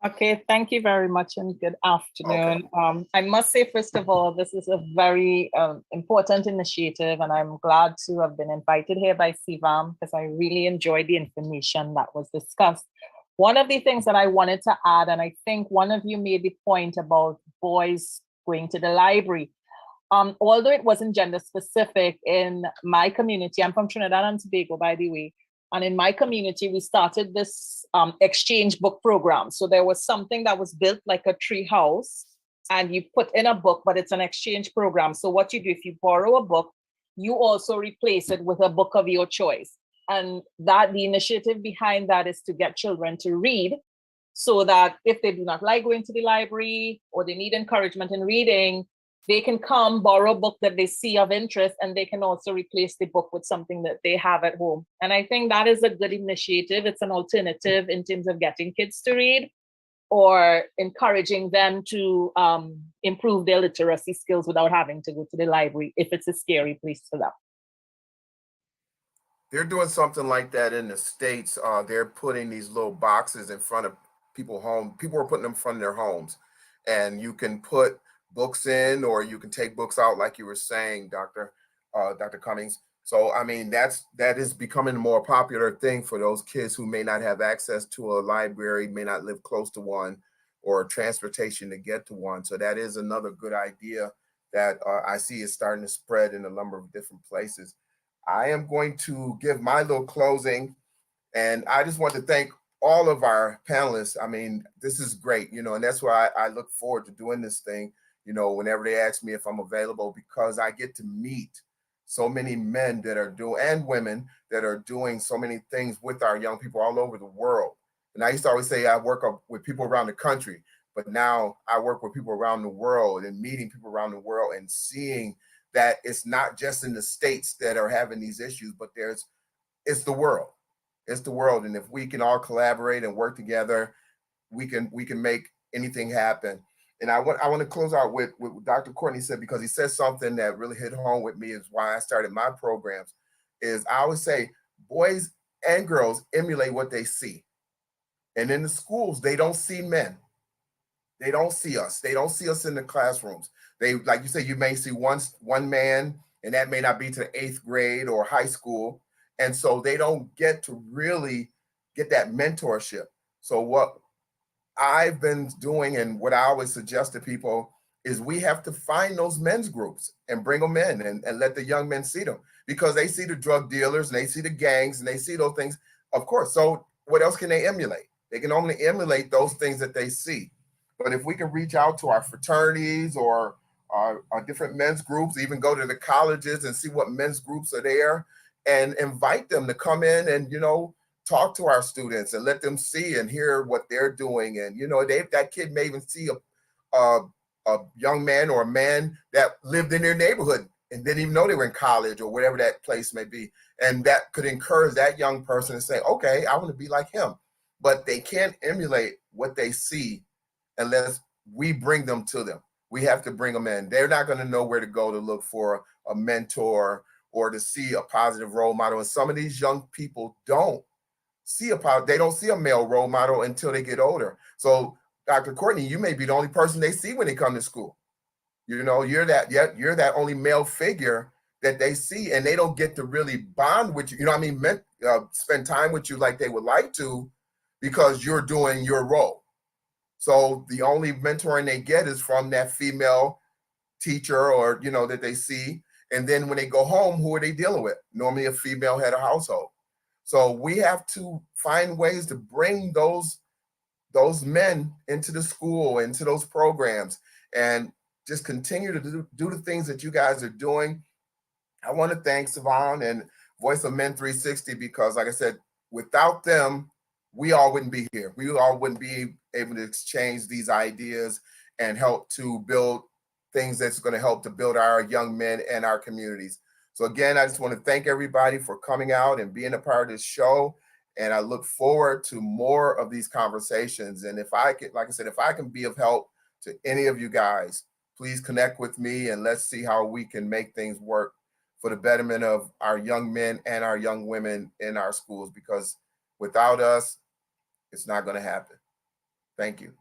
Okay, thank you very much and good afternoon. Okay. I must say, first of all, this is a very important initiative, and I'm glad to have been invited here by CVAM because I really enjoyed the information that was discussed. One of the things that I wanted to add, and I think one of you made the point about boys going to the library. Although it wasn't gender specific in my community, I'm from Trinidad and Tobago, by the way. And in my community, we started this exchange book program. So there was something that was built like a tree house, and you put in a book, but it's an exchange program. So what you do, if you borrow a book, you also replace it with a book of your choice. And that the initiative behind that is to get children to read, so that if they do not like going to the library or they need encouragement in reading, they can come borrow a book that they see of interest, and they can also replace the book with something that they have at home. And I think that is a good initiative. It's an alternative in terms of getting kids to read or encouraging them to improve their literacy skills without having to go to the library if it's a scary place for them. They're doing something like that in the States. They're putting these little boxes in front of people's home. People are putting them in front of their homes, and you can put books in, or you can take books out, like you were saying, Dr. Cummings. So, I mean, that is becoming a more popular thing for those kids who may not have access to a library, may not live close to one, or transportation to get to one. So that is another good idea that I see is starting to spread in a number of different places. I am going to give my little closing, and I just want to thank all of our panelists. I mean, this is great, and that's why I look forward to doing this thing, whenever they ask me if I'm available, because I get to meet so many men that are doing, and women that are doing so many things with our young people all over the world. And I used to always say I work with people around the country, but now I work with people around the world and meeting people around the world and seeing that it's not just in the States that are having these issues, but it's the world. It's the world. And if we can all collaborate and work together, we can make anything happen. And I want to close out with what Dr. Courtney said, because he said something that really hit home with me, is why I started my programs, is I always say boys and girls emulate what they see. And in the schools, they don't see men. They don't see us. They don't see us in the classrooms. They, like you say, you may see one man, and that may not be to the 8th grade or high school. And so they don't get to really get that mentorship. So what I've been doing, and what I always suggest to people, is we have to find those men's groups and bring them in and let the young men see them, because they see the drug dealers and they see the gangs and they see those things, of course. So what else can they emulate? They can only emulate those things that they see. But if we can reach out to our fraternities or our different men's groups, even go to the colleges and see what men's groups are there and invite them to come in and, talk to our students and let them see and hear what they're doing. And, that kid may even see a young man or a man that lived in their neighborhood and didn't even know they were in college or whatever that place may be. And that could encourage that young person to say, okay, I want to be like him. But they can't emulate what they see unless we bring them to them. We have to bring them in. They're not going to know where to go to look for a mentor or to see a positive role model. And some of these young people don't see they don't see a male role model until they get older. So Dr. Courtney, you may be the only person they see when they come to school. You're that only male figure that they see, and they don't get to really bond with you. Spend time with you like they would like to, because you're doing your role. So the only mentoring they get is from that female teacher or, that they see. And then when they go home, who are they dealing with? Normally a female head of household. So we have to find ways to bring those men into the school, into those programs, and just continue to do the things that you guys are doing. I want to thank Savon and Voice of Men 360, because like I said, without them, we all wouldn't be here. We all wouldn't be able to exchange these ideas and help to build things that's going to help to build our young men and our communities. So again, I just want to thank everybody for coming out and being a part of this show. And I look forward to more of these conversations. And if I can, like I said, if I can be of help to any of you guys, please connect with me and let's see how we can make things work for the betterment of our young men and our young women in our schools, because without us, it's not going to happen. Thank you.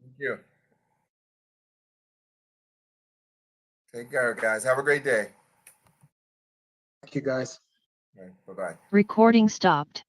Thank you. Take care, guys. Have a great day. Thank you, guys. Bye-bye. Recording stopped.